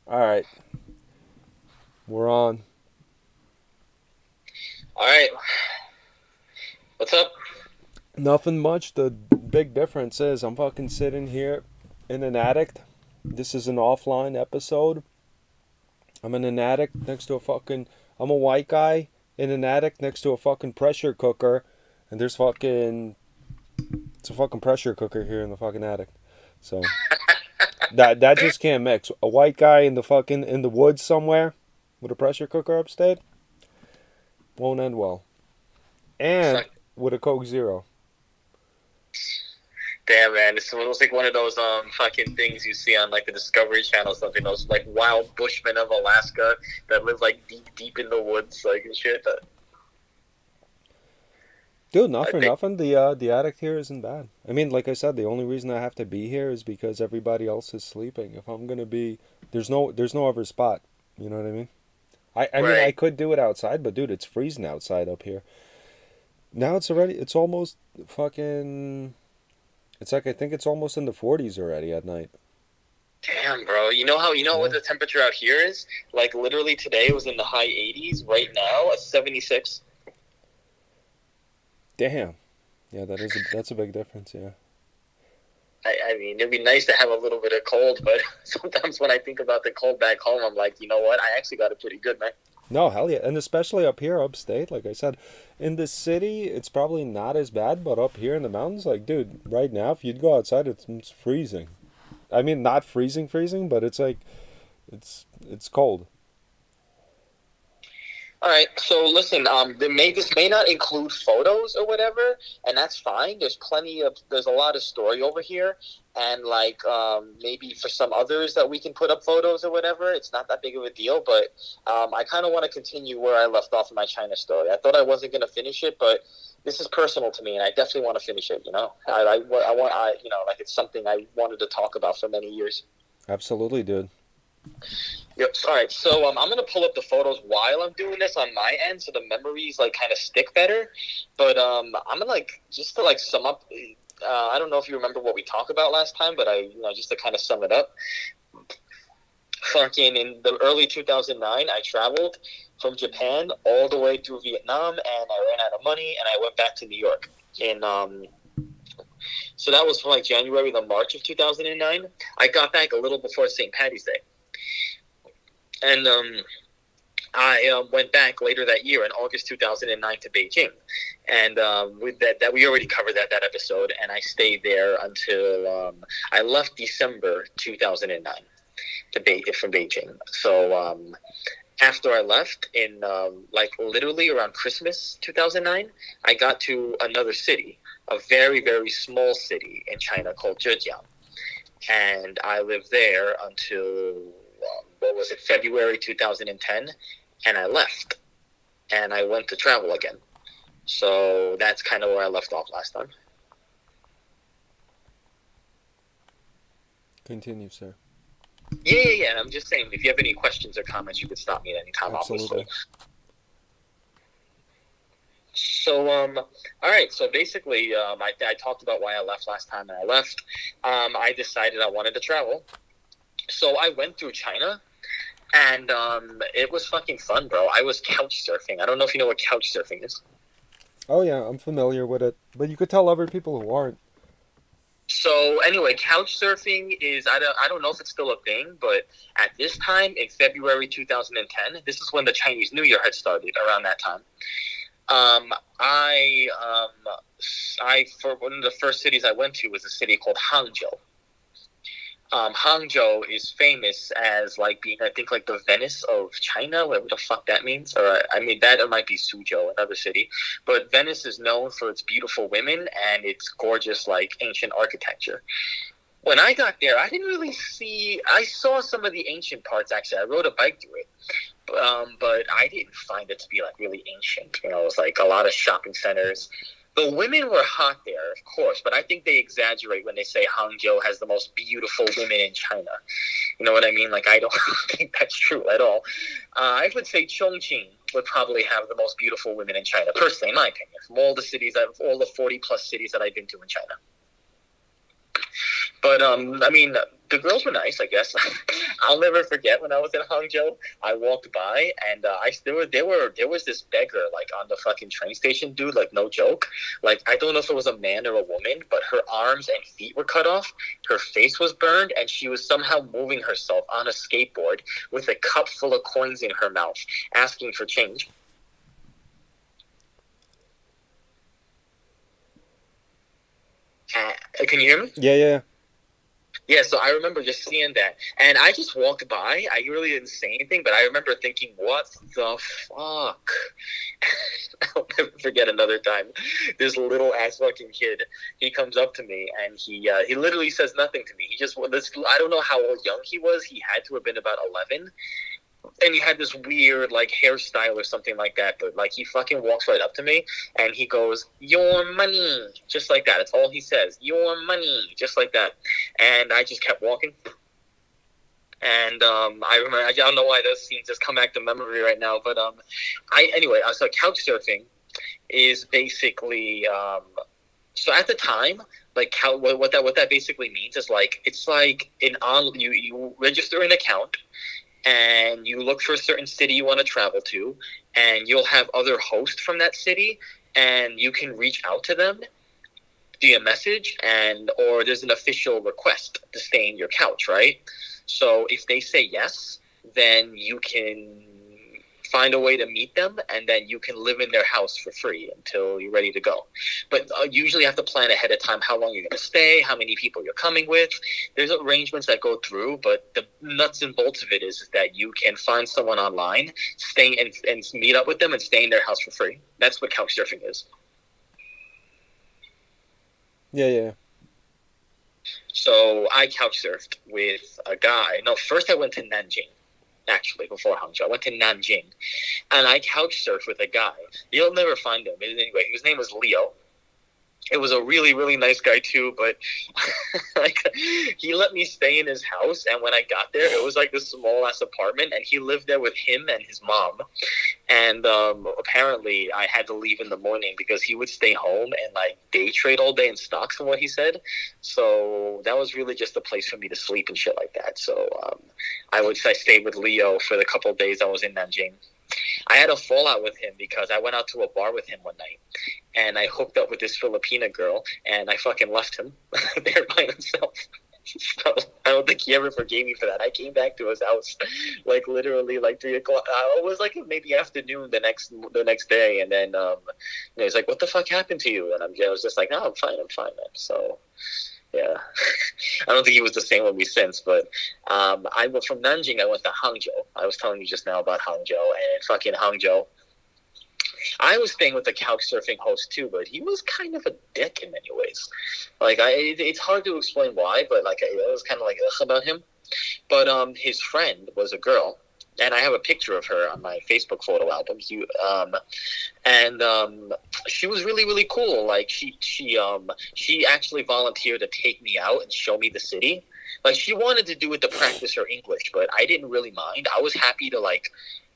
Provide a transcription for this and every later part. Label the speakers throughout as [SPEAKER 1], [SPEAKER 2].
[SPEAKER 1] All right, we're on.
[SPEAKER 2] All right, what's up?
[SPEAKER 1] Nothing much. The big difference is I'm fucking sitting here in an attic. This is an offline episode. I'm in an attic next to a fucking. I'm a white guy in an attic next to a fucking pressure cooker, and there's fucking. It's a fucking pressure cooker here in the fucking attic. So that just can't mix. A white guy in the fucking in the woods somewhere with a pressure cooker upstate won't end well. And
[SPEAKER 2] Fuck,
[SPEAKER 1] with a Coke Zero.
[SPEAKER 2] damn, man, it's almost like one of those fucking things you see on like the Discovery Channel, or something. Those like wild bushmen of Alaska that live like deep in the woods, like and shit.
[SPEAKER 1] Dude, not
[SPEAKER 2] I
[SPEAKER 1] for
[SPEAKER 2] think
[SPEAKER 1] nothing. The attic here isn't bad. I mean, like I said, the only reason I have to be here is because everybody else is sleeping. If I'm gonna be, there's no other spot. You know what I mean? I mean, I
[SPEAKER 2] right.
[SPEAKER 1] could do it outside, but dude, it's freezing outside up here. Now it's almost fucking. It's like I think it's almost in the 40s already at night.
[SPEAKER 2] Damn, bro. You know what
[SPEAKER 1] Yeah.
[SPEAKER 2] the temperature out here is? Like literally today it was in the high 80s. Right now it's 76.
[SPEAKER 1] Damn. Yeah, that's a big difference. Yeah.
[SPEAKER 2] I mean, it'd be nice to have a little bit of cold, but sometimes when I think about the cold back home, I'm like, you know what? I actually got it pretty good, man.
[SPEAKER 1] No, hell yeah. And especially up here, upstate, like I said, in the city, it's probably not as bad, but up here in the mountains, like, dude, right now, if you'd go outside, it's freezing. I mean, not freezing, freezing, but it's like, it's cold.
[SPEAKER 2] All right, so listen, this may not include photos or whatever, and that's fine. There's a lot of story over here, and like maybe for some others that we can put up photos or whatever. It's not that big of a deal, but I kind of want to continue where I left off in my China story. I thought I wasn't gonna finish it, but this is personal to me, and I definitely want to finish it. Like it's something I wanted to talk about for many years.
[SPEAKER 1] Absolutely, dude.
[SPEAKER 2] Yep. All right. So I'm gonna pull up the photos while I'm doing this on my end, so the memories like kind of stick better. But I'm gonna like just to like sum up. I don't know if you remember what we talked about last time, but just to kind of sum it up. Fucking in the early 2009, I traveled from Japan all the way through Vietnam, and I ran out of money, and I went back to New York. In So that was from like January to March of 2009. I got back a little before St. Patty's Day, and I went back later that year in August 2009 to Beijing, and with that we already covered that episode, and I stayed there until I left December 2009 from Beijing. So after I left in like literally around Christmas 2009, I got to another city, a very very small city in China called Zhejiang, and I lived there until what was it, February 2010, and I left and I went to travel again. So that's kind of where I left off last time.
[SPEAKER 1] Continue, sir.
[SPEAKER 2] Yeah. And I'm just saying, if you have any questions or comments, you could stop me at any time, obviously.
[SPEAKER 1] Absolutely.
[SPEAKER 2] So, all right. So basically, I talked about why I left last time, and I left. I decided I wanted to travel, so I went through China, and it was fucking fun, bro. I was couch surfing. I don't know if you know what couch surfing is.
[SPEAKER 1] Oh, yeah, I'm familiar with it. But you could tell other people who aren't.
[SPEAKER 2] So anyway, couch surfing is I don't know if it's still a thing, but at this time in February 2010, this is when the Chinese New Year had started around that time. Um, I for one of the first cities I went to was a city called Hangzhou. Hangzhou is famous as like being, I think, like the Venice of China, whatever the fuck that means. Or I mean, that it might be Suzhou, another city. But Venice is known for its beautiful women and its gorgeous, like ancient architecture. When I got there, I didn't really see. I saw some of the ancient parts. Actually, I rode a bike through it, but I didn't find it to be like really ancient. You know, it was like a lot of shopping centers. The women were hot there, of course, but I think they exaggerate when they say Hangzhou has the most beautiful women in China. You know what I mean? Like, I don't think that's true at all. I would say Chongqing would probably have the most beautiful women in China, personally, in my opinion, from all the 40 plus cities that I've been to in China. But I mean, the girls were nice, I guess. I'll never forget when I was in Hangzhou. I walked by and there was this beggar like on the fucking train station, dude. Like no joke. Like I don't know if it was a man or a woman, but her arms and feet were cut off. Her face was burned, and she was somehow moving herself on a skateboard with a cup full of coins in her mouth, asking for change. Can you hear me?
[SPEAKER 1] Yeah, yeah.
[SPEAKER 2] Yeah, so I remember just seeing that, and I just walked by. I really didn't say anything, but I remember thinking, "What the fuck?" I'll never forget another time. This little ass fucking kid, he comes up to me, and he literally says nothing to me. He just I don't know how young he was. He had to have been about 11, and he had this weird like hairstyle or something like that. But like he fucking walks right up to me and he goes, "Your money," just like that. It's all he says. "Your money," just like that. And I just kept walking. And I remember, I don't know why those scenes just come back to memory right now. But anyway, so couch surfing is basically so at the time, like what that basically means is like it's like you register an account and you look for a certain city you want to travel to, and you'll have other hosts from that city, and you can reach out to them via message, or there's an official request to stay in your couch, right? So if they say yes, then you can find a way to meet them, and then you can live in their house for free until you're ready to go. But usually you have to plan ahead of time how long you're going to stay, how many people you're coming with. There's arrangements that go through, but the nuts and bolts of it is that you can find someone online, stay and meet up with them and stay in their house for free. That's what couch surfing is.
[SPEAKER 1] Yeah, yeah.
[SPEAKER 2] So I couch surfed with a guy. No, first I went to Nanjing. Actually, before Hangzhou, I went to Nanjing, and I couch surfed with a guy. You'll never find him. Anyway, his name was Leo. It was a really, really nice guy too, but like he let me stay in his house, and when I got there, it was like this small ass apartment, and he lived there with him and his mom. And apparently, I had to leave in the morning because he would stay home and like day trade all day in stocks, from what he said. So that was really just a place for me to sleep and shit like that. So I stayed with Leo for the couple of days I was in Nanjing. I had a fallout with him because I went out to a bar with him one night, and I hooked up with this Filipina girl, and I fucking left him there by himself. So I don't think he ever forgave me for that. I came back to his house, like literally like 3 o'clock. It was like maybe afternoon the next day, and then he's like, "What the fuck happened to you?" And I was just like, "No, I'm fine, man." So yeah, I don't think he was the same with me since. But I went from Nanjing. I went to Hangzhou. I was telling you just now about Hangzhou, and fucking Hangzhou. I was staying with a couch surfing host too, but he was kind of a dick in many ways. Like it's hard to explain why, but like I was kind of like ugh about him. But his friend was a girl, and I have a picture of her on my Facebook photo album. She was really, really cool. Like she actually volunteered to take me out and show me the city. Like she wanted to do it to practice her English, but I didn't really mind. I was happy to like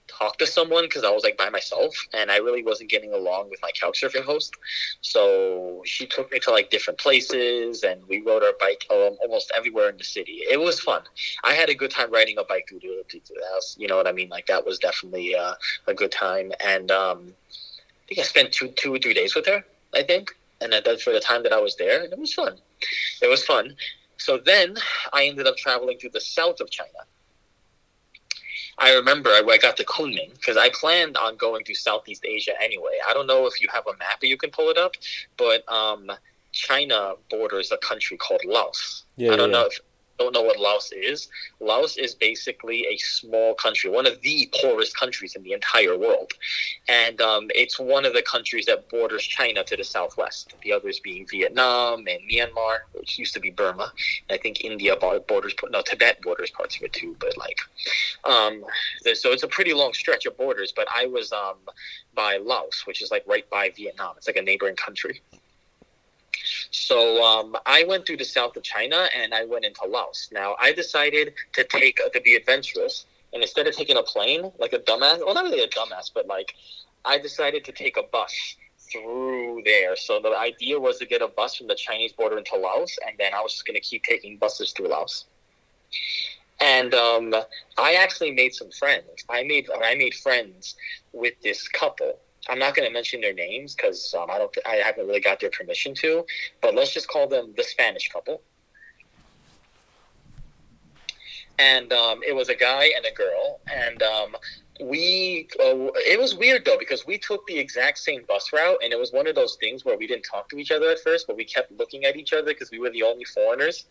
[SPEAKER 2] talk to someone because I was like by myself, and I really wasn't getting along with my couch surfing host. So she took me to like different places, and we rode our bike almost everywhere in the city. It was fun. I had a good time riding a bike through the house. You know what I mean? Like that was definitely a good time. And I think I spent two or 3 days with her, I think, and that's for the time that I was there, and it was fun. It was fun. So then I ended up traveling to the south of China. I remember I got to Kunming because I planned on going to Southeast Asia anyway. I don't know if you have a map or you can pull it up, but China borders a country called Laos.
[SPEAKER 1] Yeah,
[SPEAKER 2] I don't
[SPEAKER 1] yeah.
[SPEAKER 2] know if you don't know what Laos is. Laos is basically a small country, one of the poorest countries in the entire world. And it's one of the countries that borders China to the southwest, the others being Vietnam and Myanmar, which used to be Burma. And I think India borders, no, Tibet borders parts of it too, but like, so it's a pretty long stretch of borders, but I was by Laos, which is like right by Vietnam. It's like a neighboring country. So I went through the south of China, and I went into Laos. Now, I decided to be adventurous, and instead of taking a plane, like a dumbass, well, not really a dumbass, but like I decided to take a bus through there. So the idea was to get a bus from the Chinese border into Laos, and then I was just going to keep taking buses through Laos. And I actually made some friends. I made friends with this couple. I'm not going to mention their names because I haven't really got their permission to. But let's just call them the Spanish couple. And it was a guy and a girl, and it was weird though because we took the exact same bus route, and it was one of those things where we didn't talk to each other at first, but we kept looking at each other because we were the only foreigners.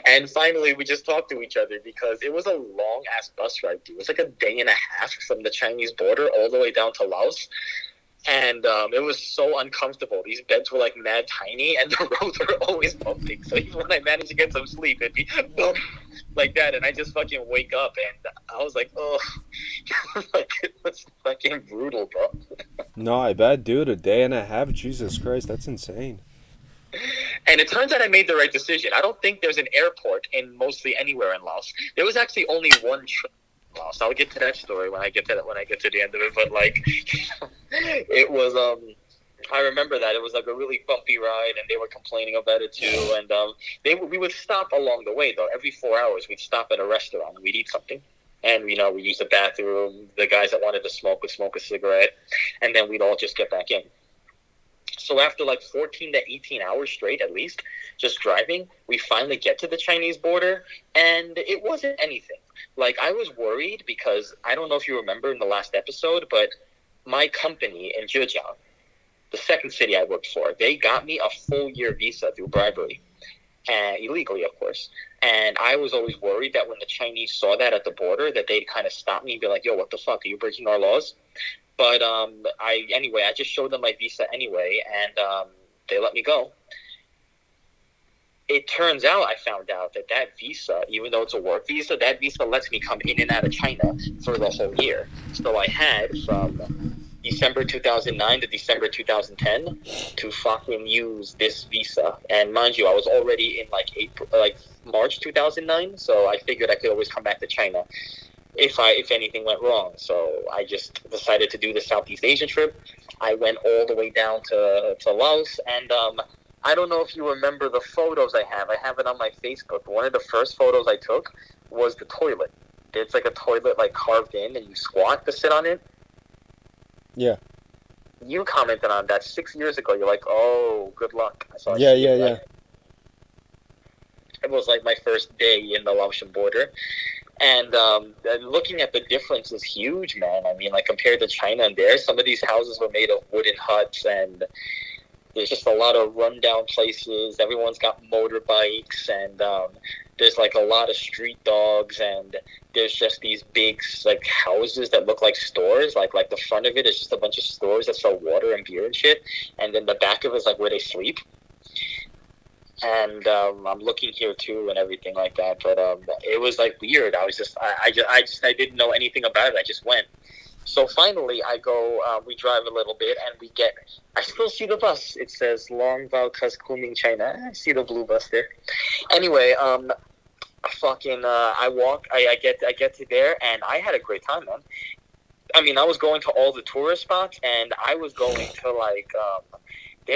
[SPEAKER 2] And finally we just talked to each other because it was a long ass bus ride, dude. It was like a day and a half from the Chinese border all the way down to Laos. And it was so uncomfortable. These beds were like mad tiny, and the roads were always bumping. So even when I managed to get some sleep, it'd be boom, like that, and I just fucking wake up, and I was like, oh, like it was fucking brutal, bro.
[SPEAKER 1] No, I bet, dude. A day and a half. Jesus Christ, that's insane.
[SPEAKER 2] And it turns out I made the right decision. I don't think there's an airport in mostly anywhere in Laos. There was actually only one train in Laos. I'll get to that story when I get to the end of it. But like, it was I remember that it was like a really bumpy ride, and they were complaining about it too. And we would stop along the way though. Every 4 hours, we'd stop at a restaurant and we'd eat something. And we use the bathroom. The guys that wanted to smoke would smoke a cigarette, and then we'd all just get back in. So after like 14 to 18 hours straight, at least, just driving, we finally get to the Chinese border, and it wasn't anything. Like, I was worried because I don't know if you remember in the last episode, but my company in Zhejiang, the second city I worked for, they got me a full year visa through bribery, and illegally, of course. And I was always worried that when the Chinese saw that at the border, that they'd kind of stop me and be like, yo, what the fuck? Are you breaking our laws? But I just showed them my visa anyway, and they let me go. It turns out I found out that visa, even though it's a work visa, that visa lets me come in and out of China for the whole year. So I had from December 2009 to December 2010 to fucking use this visa. And mind you, I was already in like March 2009, so I figured I could always come back to China if anything went wrong. So I just decided to do the Southeast Asian trip. I went all the way down to Laos, and I don't know if you remember the photos I have. I have it on my Facebook. One of the first photos I took was the toilet. It's like a toilet like carved in, and you squat to sit on it.
[SPEAKER 1] Yeah.
[SPEAKER 2] You commented on that 6 years ago. You're like, oh, good luck. So
[SPEAKER 1] Yeah.
[SPEAKER 2] It was like my first day in the Laotian border. And looking at the difference is huge, man. I mean, like, compared to China and there, some of these houses were made of wooden huts, and there's just a lot of rundown places. Everyone's got motorbikes, and there's, like, a lot of street dogs, and there's just these big, like, houses that look like stores. Like the front of it is just a bunch of stores that sell water and beer and shit, and then the back of it is, like, where they sleep. And I'm looking here too and everything like that, but it was like weird. I was just I didn't know anything about it. I just went. So finally I go, we drive a little bit, and I still see the bus. It says Long Bao Cus Kunming China. I see the blue bus there. Anyway, I get to there, and I had a great time, man. I mean, I was going to all the tourist spots, and I was going to like I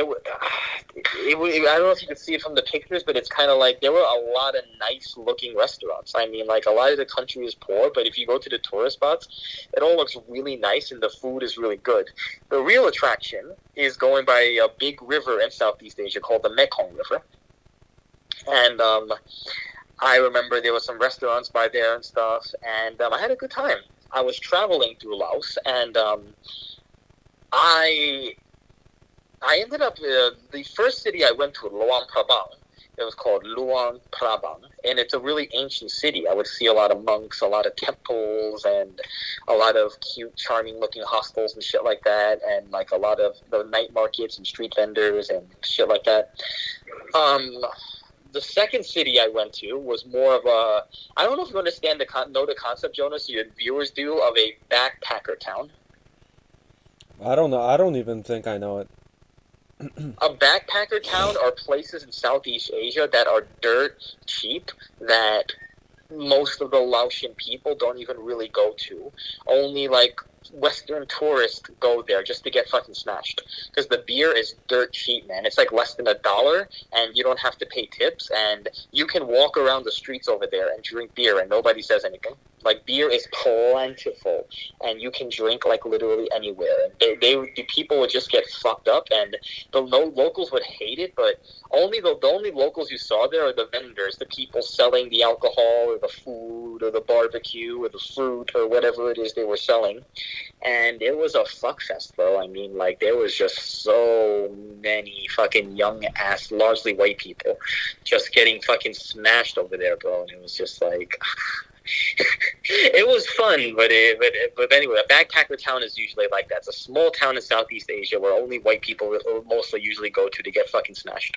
[SPEAKER 2] don't know if you can see it from the pictures, but it's kind of like there were a lot of nice looking restaurants. I mean, like, a lot of the country is poor, but if you go to the tourist spots, it all looks really nice, and the food is really good. The real attraction is going by a big river in Southeast Asia called the Mekong River. And I remember there were some restaurants by there and stuff, and I had a good time. I was traveling through Laos, and I ended up, the first city I went to, Luang Prabang, it was called Luang Prabang, and it's a really ancient city. I would see a lot of monks, a lot of temples, and a lot of cute, charming-looking hostels and shit like that, and like a lot of the night markets and street vendors and shit like that. The second city I went to was more of a, I don't know if you understand know the concept, Jonas, your viewers do, of a backpacker town.
[SPEAKER 1] I don't know. I don't even think I know it.
[SPEAKER 2] A backpacker town are places in Southeast Asia that are dirt cheap, that most of the Laotian people don't even really go to. Only like Western tourists go there just to get fucking smashed. Because the beer is dirt cheap, man. It's like less than $1, and you don't have to pay tips, and you can walk around the streets over there and drink beer, and nobody says anything. Like, beer is plentiful, and you can drink, like, literally anywhere. And the people would just get fucked up, and the locals would hate it, but the only locals you saw there are the vendors, the people selling the alcohol, or the food, or the barbecue, or the fruit, or whatever it is they were selling. And it was a fuck fest, bro. I mean, like, there was just so many fucking young ass, largely white people, just getting fucking smashed over there, bro. And it was just like, it was fun, but anyway, a backpacker town is usually like that. It's a small town in Southeast Asia where only white people mostly usually go to get fucking smashed.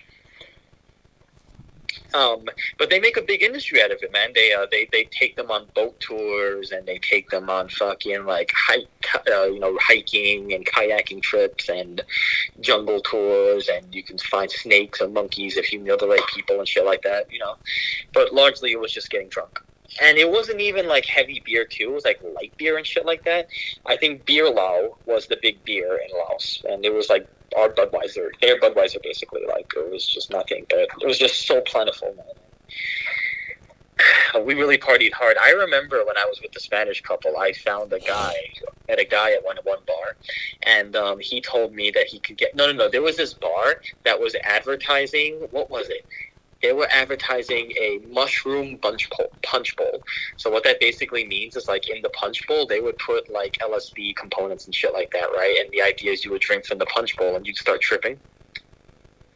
[SPEAKER 2] But they make a big industry out of it, man. They take them on boat tours, and they take them on fucking like hiking and kayaking trips and jungle tours, and you can find snakes and monkeys if you know the right people and shit like that, you know. But largely, it was just getting drunk. And it wasn't even like heavy beer too. It was like light beer and shit like that. I think Beer Lao was the big beer in Laos, and it was like our Budweiser, their Budweiser basically. Like, it was just nothing, but it was just so plentiful, man. We really partied hard. I remember when I was with the Spanish couple, I found a guy at one bar, and he told me that he could get no. There was this bar that was advertising. What was it? They were advertising a mushroom punch bowl. So what that basically means is, like, in the punch bowl, they would put, like, LSD components and shit like that, right? And the idea is you would drink from the punch bowl and you'd start tripping.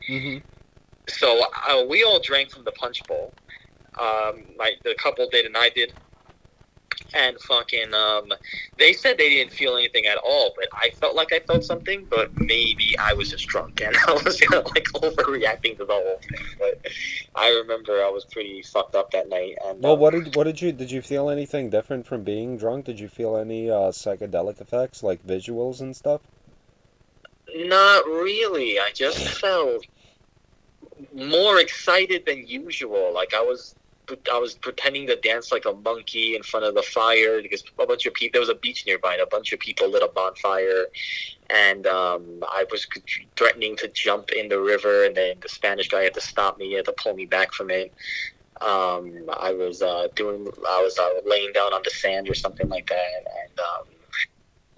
[SPEAKER 1] Mm-hmm.
[SPEAKER 2] So we all drank from the punch bowl. The couple did and I did. And fucking, they said they didn't feel anything at all, but I felt like I felt something, but maybe I was just drunk, and I was kind of, like, overreacting to the whole thing. But I remember I was pretty fucked up that night. And
[SPEAKER 1] Well, did you feel anything different from being drunk? Did you feel any psychedelic effects, like visuals and stuff?
[SPEAKER 2] not really. I just felt more excited than usual. Like, I was pretending to dance like a monkey in front of the fire because a bunch of people. There was a beach nearby, and a bunch of people lit a bonfire. And I was threatening to jump in the river, and then the Spanish guy had to stop me. He had to pull me back from it. I was laying down on the sand or something like that, and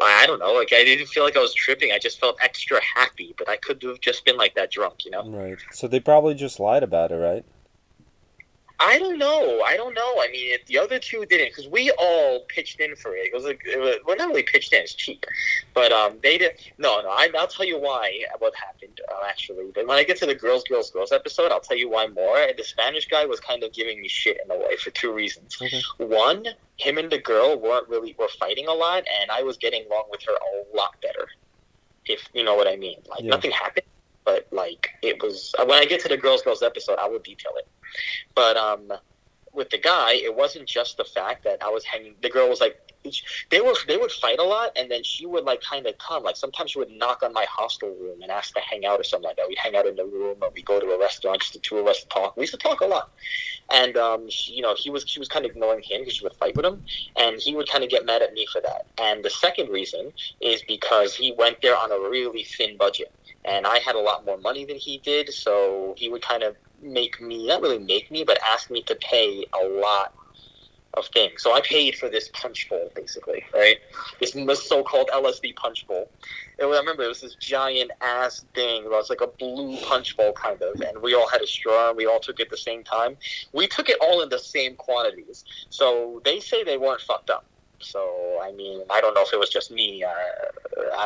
[SPEAKER 2] I don't know. Like, I didn't feel like I was tripping. I just felt extra happy, but I could have just been like that drunk, you know?
[SPEAKER 1] Right. So they probably just lied about it, right?
[SPEAKER 2] I don't know. I mean, the other two didn't, because we all pitched in for it. Well, not really pitched in, it's cheap. But they didn't. No, I'll tell you what happened, actually. But when I get to the Girls episode, I'll tell you why more. And the Spanish guy was kind of giving me shit in a way for two reasons. Okay. One, him and the girl were fighting a lot, and I was getting along with her a lot better, if you know what I mean. Like, nothing happened, but, like, it was. When I get to the Girls episode, I will detail it. But with the guy, it wasn't just the fact that I was hanging. The girl was like, they would fight a lot, and then she would, like, kind of come. Like, sometimes she would knock on my hostel room and ask to hang out or something like that. We'd hang out in the room, or we'd go to a restaurant, just the two of us to talk. We used to talk a lot. And she was kind of ignoring him because she would fight with him, and he would kind of get mad at me for that. And the second reason is because he went there on a really thin budget, and I had a lot more money than he did, so he would kind of not really make me, but ask me to pay a lot of things. So I paid for this punch bowl, basically, right? This so-called LSD punch bowl. I remember it was this giant ass thing. It was like a blue punch bowl, kind of, and we all had a straw, and we all took it at the same time. We took it all in the same quantities. So they say they weren't fucked up. So, I mean, I don't know if it was just me. I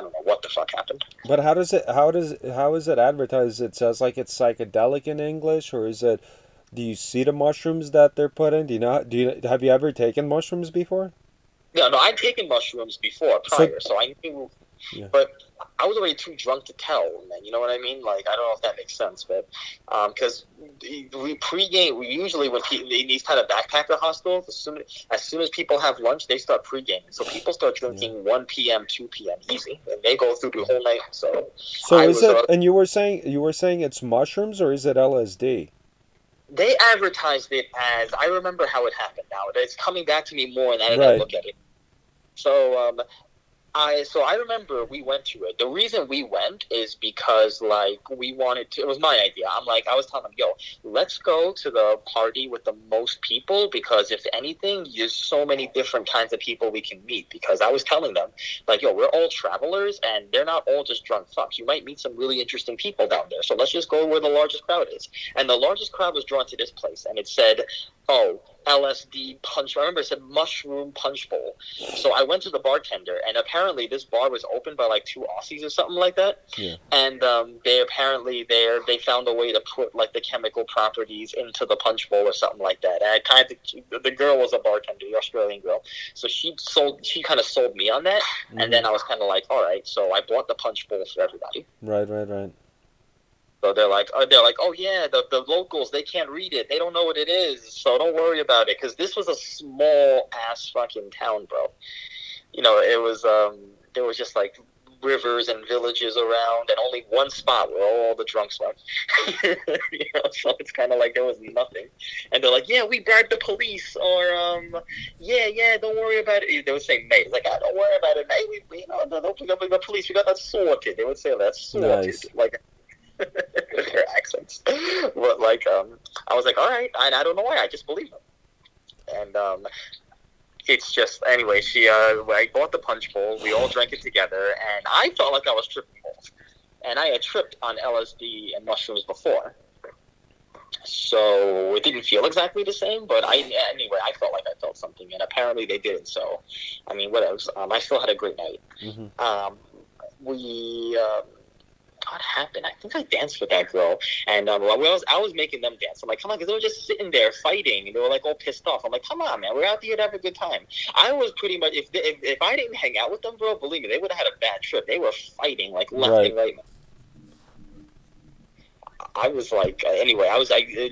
[SPEAKER 2] don't know what the fuck happened.
[SPEAKER 1] But how is it advertised? It says, like, it's psychedelic in English, or is it? Do you see the mushrooms that they're putting? Have you ever taken mushrooms before?
[SPEAKER 2] No, I'd taken mushrooms before prior, so I knew. Yeah. But I was already too drunk to tell, man. You know what I mean? Like, I don't know if that makes sense, but because we pregame, usually when in these kind of backpacker hostels, as soon as people have lunch, they start pregaming. So people start drinking 1 p.m., 2 p.m. easy, and they go through the whole night. So
[SPEAKER 1] is it? And you were saying it's mushrooms, or is it LSD?
[SPEAKER 2] They advertised it as, I remember how it happened now. It's coming back to me more, and I didn't look at it. So I remember we went to it. The reason we went is because like we wanted to. It was my idea. I was telling them, yo, let's go to the party with the most people because if anything, there's so many different kinds of people we can meet. Because I was telling them, like, yo, we're all travelers and they're not all just drunk fucks. You might meet some really interesting people down there. So let's just go where the largest crowd is. And the largest crowd was drawn to this place, and it said, oh, LSD punch. I remember it said mushroom punch bowl. So I went to the bartender, and apparently this bar was opened by like two Aussies or something like that.
[SPEAKER 1] Yeah.
[SPEAKER 2] And they apparently they found a way to put like the chemical properties into the punch bowl or something like that. And I kind of the girl was a bartender, the Australian girl. So she kind of sold me on that.
[SPEAKER 1] Mm-hmm.
[SPEAKER 2] And then I was kind of like, all right. So I bought the punch bowl for everybody.
[SPEAKER 1] Right.
[SPEAKER 2] So they're like, oh yeah, the locals, they can't read it, they don't know what it is, so don't worry about it, because this was a small ass fucking town, bro. You know, it was there was just like rivers and villages around, and only one spot where all the drunks were. You know, so it's kind of like there was nothing, and they're like, yeah, we bribed the police, or yeah, don't worry about it. They would say, mate, like, don't worry about it, mate. We don't pick up the police. We got that sorted. They would say that sorted,
[SPEAKER 1] Nice.
[SPEAKER 2] like. Their accents, but like I was like, all right, I don't know why, I just believe them. And it's just, anyway, I bought the punch bowl, we all drank it together, and I felt like I was tripping balls, and I had tripped on LSD and mushrooms before, so it didn't feel exactly the same, but I felt like I felt something, and apparently they didn't. So I mean, what else? I still had a great night.
[SPEAKER 1] Mm-hmm.
[SPEAKER 2] What happened? I think I danced with that girl, and I was making them dance. I'm like, come on, because they were just sitting there fighting, and they were like all pissed off. I'm like, come on, man, we're out here to have a good time. I was pretty much, if I didn't hang out with them, bro, believe me, they would have had a bad trip. They were fighting like left and right. I was like, anyway,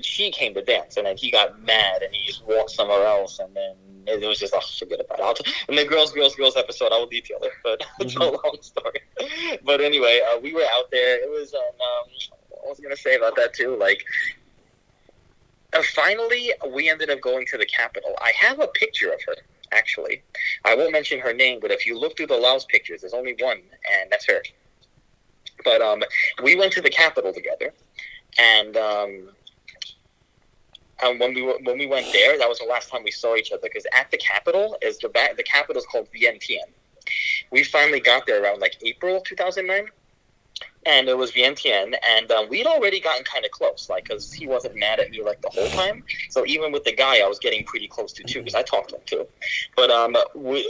[SPEAKER 2] she came to dance, and then he got mad, and he just walked somewhere else, and then it was just, forget about it. In the girls episode, I will detail it, but it's a long story. But anyway, we were out there. It was, I was going to say about that too, like, finally, we ended up going to the Capitol. I have a picture of her, actually. I won't mention her name, but if you look through the Laos pictures, there's only one, and that's her. But we went to the Capitol together. And when we went there, that was the last time we saw each other. Because at the Capitol the Capitol is called Vientiane. We finally got there around like April 2009, and it was Vientiane. And we'd already gotten kind of close, like, because he wasn't mad at me like the whole time. So even with the guy, I was getting pretty close to too, because I talked to him too. But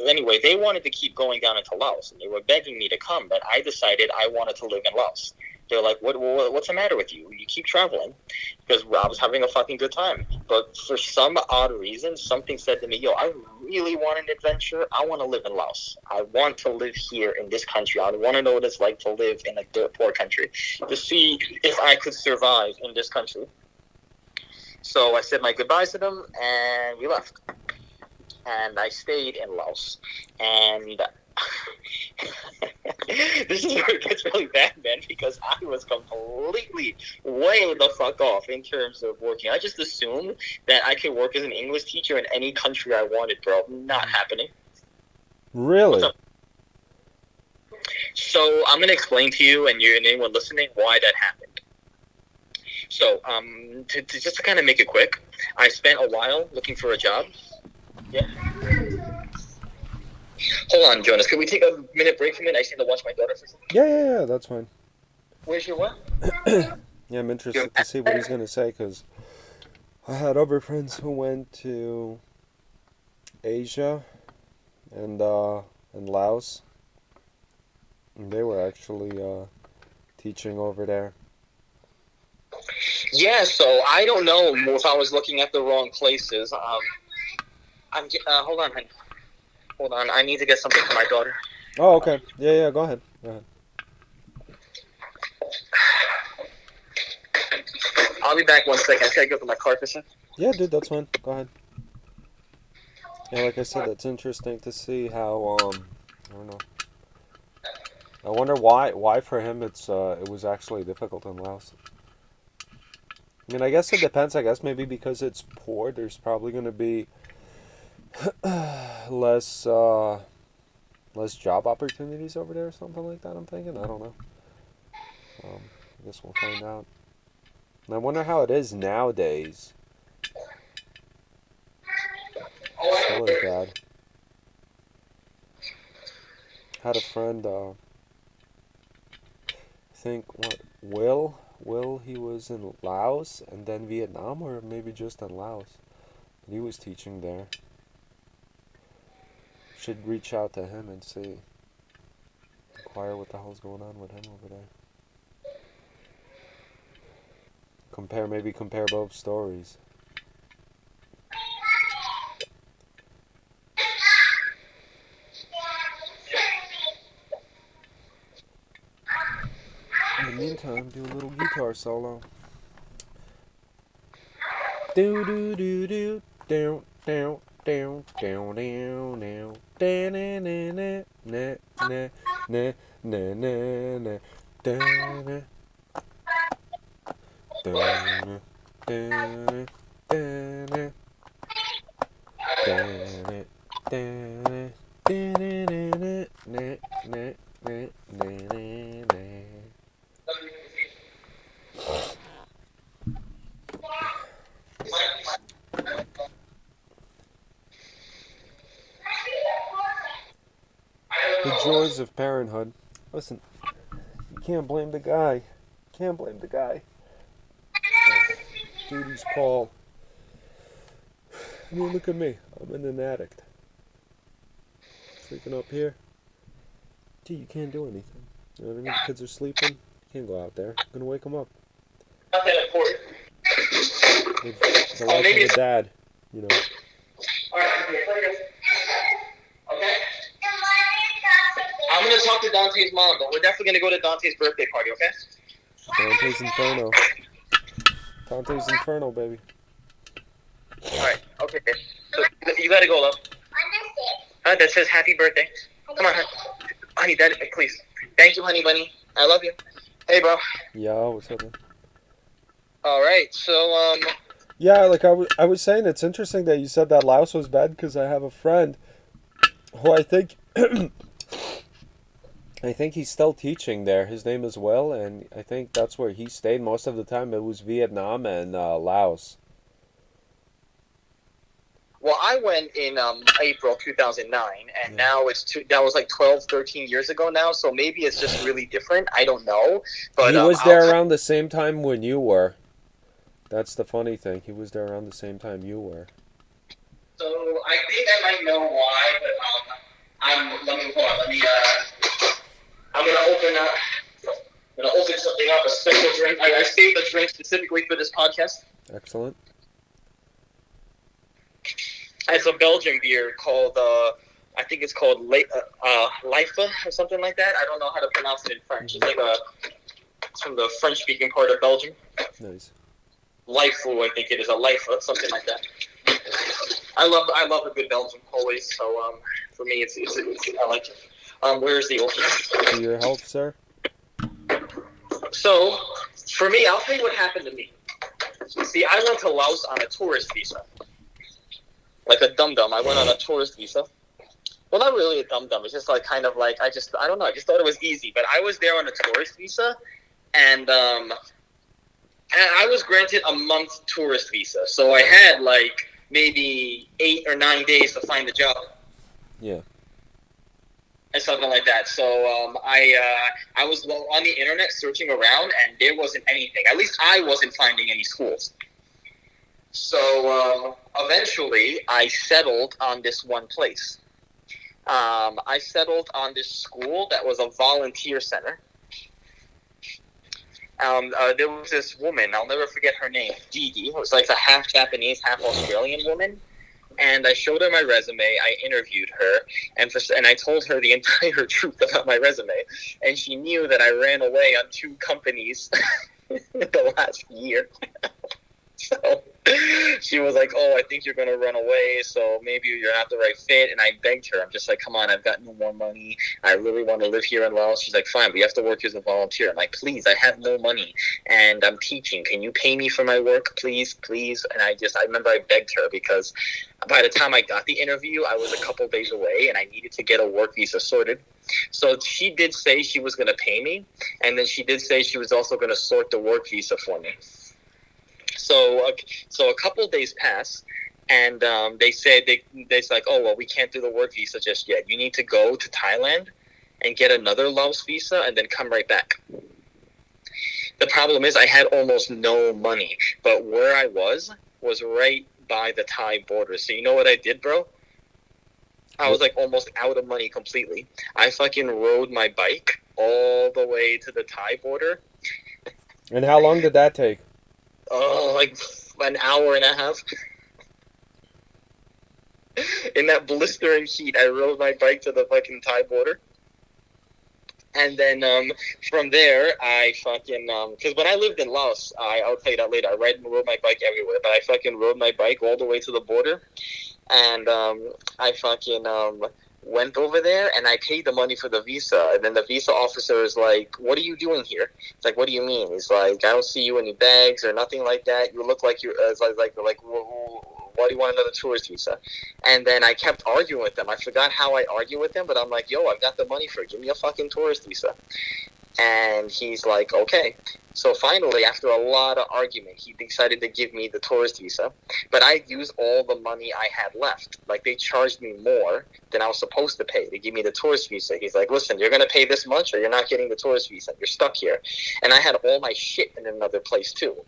[SPEAKER 2] anyway, they wanted to keep going down into Laos, and they were begging me to come. But I decided I wanted to live in Laos. They're like, what's the matter with you? You keep traveling. Because I was having a fucking good time. But for some odd reason, something said to me, yo, I really want an adventure. I want to live in Laos. I want to live here in this country. I want to know what it's like to live in a dirt poor country, to see if I could survive in this country. So I said my goodbyes to them, and we left. And I stayed in Laos. And this is where it gets really bad, man, because I was completely way the fuck off in terms of working. I just assumed that I could work as an English teacher in any country I wanted, bro. Not happening.
[SPEAKER 1] Really?
[SPEAKER 2] So I'm going to explain to you and anyone listening why that happened. So just to kind of make it quick, I spent a while looking for a job. Yeah. Hold on, Jonas. Can we take a minute break from it? I just need to watch my daughter for a second.
[SPEAKER 1] Yeah, that's fine.
[SPEAKER 2] Where's your what?
[SPEAKER 1] Yeah, I'm interested to see what he's going to say, because I had other friends who went to Asia and Laos, and they were actually teaching over there.
[SPEAKER 2] Yeah, so I don't know if I was looking at the wrong places. Hold on, honey. Hold on, I need to get something for my daughter.
[SPEAKER 1] Oh, okay. Yeah, go ahead.
[SPEAKER 2] I'll be back 1 second. I gotta go to my car for a second.
[SPEAKER 1] Yeah, dude, that's fine. Go ahead. Yeah, like I said, it's interesting to see how, I don't know. I wonder why for him it was actually difficult in Laos. I mean, I guess it depends. I guess maybe because it's poor, there's probably going to be less less job opportunities over there or something like that. I'm thinking. I don't know. I guess we'll find out. And I wonder how it is nowadays. Still as bad. Had a friend. I think what Will he was in Laos and then Vietnam, or maybe just in Laos. He was teaching there. Should reach out to him and see. Inquire what the hell's going on with him over there. Compare both stories. In the meantime, do a little guitar solo. Do do do do down down down down down down da na na na na na na na na na da na da na da na da na da na da na da na na na na na. The joys of parenthood. Listen, you can't blame the guy. Can't blame the guy. Duty's call. I mean, look at me. I'm an addict. Sleeping up here. Gee, you can't do anything. You know what I mean? The kids are sleeping. You can't go out there. I'm gonna wake them up.
[SPEAKER 2] Not that important.
[SPEAKER 1] The life of a dad, you know.
[SPEAKER 2] Alright, okay. I'm gonna talk to Dante's mom, but we're definitely gonna go to Dante's birthday party, okay?
[SPEAKER 1] Dante's Inferno. Dante's Inferno, baby.
[SPEAKER 2] Alright, okay. So you gotta go, love. That says happy birthday. Come on, honey, daddy, please. Thank you, honey bunny. I love you. Hey, bro.
[SPEAKER 1] Yeah, what's up, man?
[SPEAKER 2] Alright, so,
[SPEAKER 1] Yeah, like I was saying, it's interesting that you said that Laos was bad because I have a friend who I think I think he's still teaching there. His name is Will, and I think that's where he stayed most of the time. It was Vietnam and Laos.
[SPEAKER 2] well, I went in April 2009, and now that was like 12, 13 years ago now, so maybe it's just really different. I don't know. But
[SPEAKER 1] he was there around the same time when you were. That's the funny thing. He was there around the same time you were.
[SPEAKER 2] So I think I might know why, but I'm gonna open something up, a special drink. I saved a drink specifically for this podcast.
[SPEAKER 1] Excellent.
[SPEAKER 2] It's a Belgian beer called, I think it's called Lifa or something like that. I don't know how to pronounce it in French.
[SPEAKER 1] Mm-hmm.
[SPEAKER 2] It's from the French-speaking part of Belgium.
[SPEAKER 1] Nice.
[SPEAKER 2] Lifu, I think it is, a Lifa, something like that. I love a good Belgian always. So for me, it's I like it. Where's the opener?
[SPEAKER 1] To your health, sir.
[SPEAKER 2] So for me, I'll tell you what happened to me. See, I went to Laos on a tourist visa. Like a dum-dum. I went on a tourist visa. Well, not really a dum-dum. It's just like kind of like, I don't know. I just thought it was easy. But I was there on a tourist visa, and I was granted a month tourist visa. So I had like maybe 8 or 9 days to find a job.
[SPEAKER 1] Yeah.
[SPEAKER 2] And something like that. So I was on the internet searching around, and there wasn't anything. At least I wasn't finding any schools. So eventually, I settled on this one place. I settled on this school that was a volunteer center. There was this woman, I'll never forget her name, Gigi. It was like a half Japanese, half Australian woman. And I showed her my resume. I interviewed her, and I told her the entire truth about my resume. And she knew that I ran away on 2 companies the last year. So She was like, "Oh, I think you're gonna run away, so maybe you're not the right fit." And I begged her. I'm just like, "Come on, I've got no more money. I really want to live here in Laos." She's like, "Fine, but you have to work as a volunteer." I'm like, "Please, I have no money, and I'm teaching. Can you pay me for my work, please, please?" And I remember I begged her because by the time I got the interview, I was a couple days away, and I needed to get a work visa sorted. So she did say she was gonna pay me, and then she did say she was also gonna sort the work visa for me. So a couple days pass, and they said they're like, "Oh well, we can't do the work visa just yet. You need to go to Thailand and get another Laos visa, and then come right back." The problem is I had almost no money, but where I was right by the Thai border. So you know what I did, bro? I was like almost out of money completely. I fucking rode my bike all the way to the Thai border.
[SPEAKER 1] And how long did that take?
[SPEAKER 2] Oh, like an hour and a half. In that blistering heat, I rode my bike to the fucking Thai border. And then from there, I fucking because when I lived in Laos, I'll tell you that later. I rode my bike everywhere, but I fucking rode my bike all the way to the border, and I fucking went over there and I paid the money for the visa. And then the visa officer is like, "What are you doing here?" It's like, "What do you mean?" He's like, "I don't see you any bags or nothing like that. You look like you're why do you want another tourist visa?" And then I kept arguing with them. I forgot how I argued with them, but I'm like, "Yo, I've got the money for it. Give me a fucking tourist visa." And he's like, "Okay." So finally, after a lot of argument, he decided to give me the tourist visa. But I used all the money I had left. Like, they charged me more than I was supposed to pay to give me the tourist visa. He's like, "Listen, you're going to pay this much or you're not getting the tourist visa. You're stuck here." And I had all my shit in another place, too.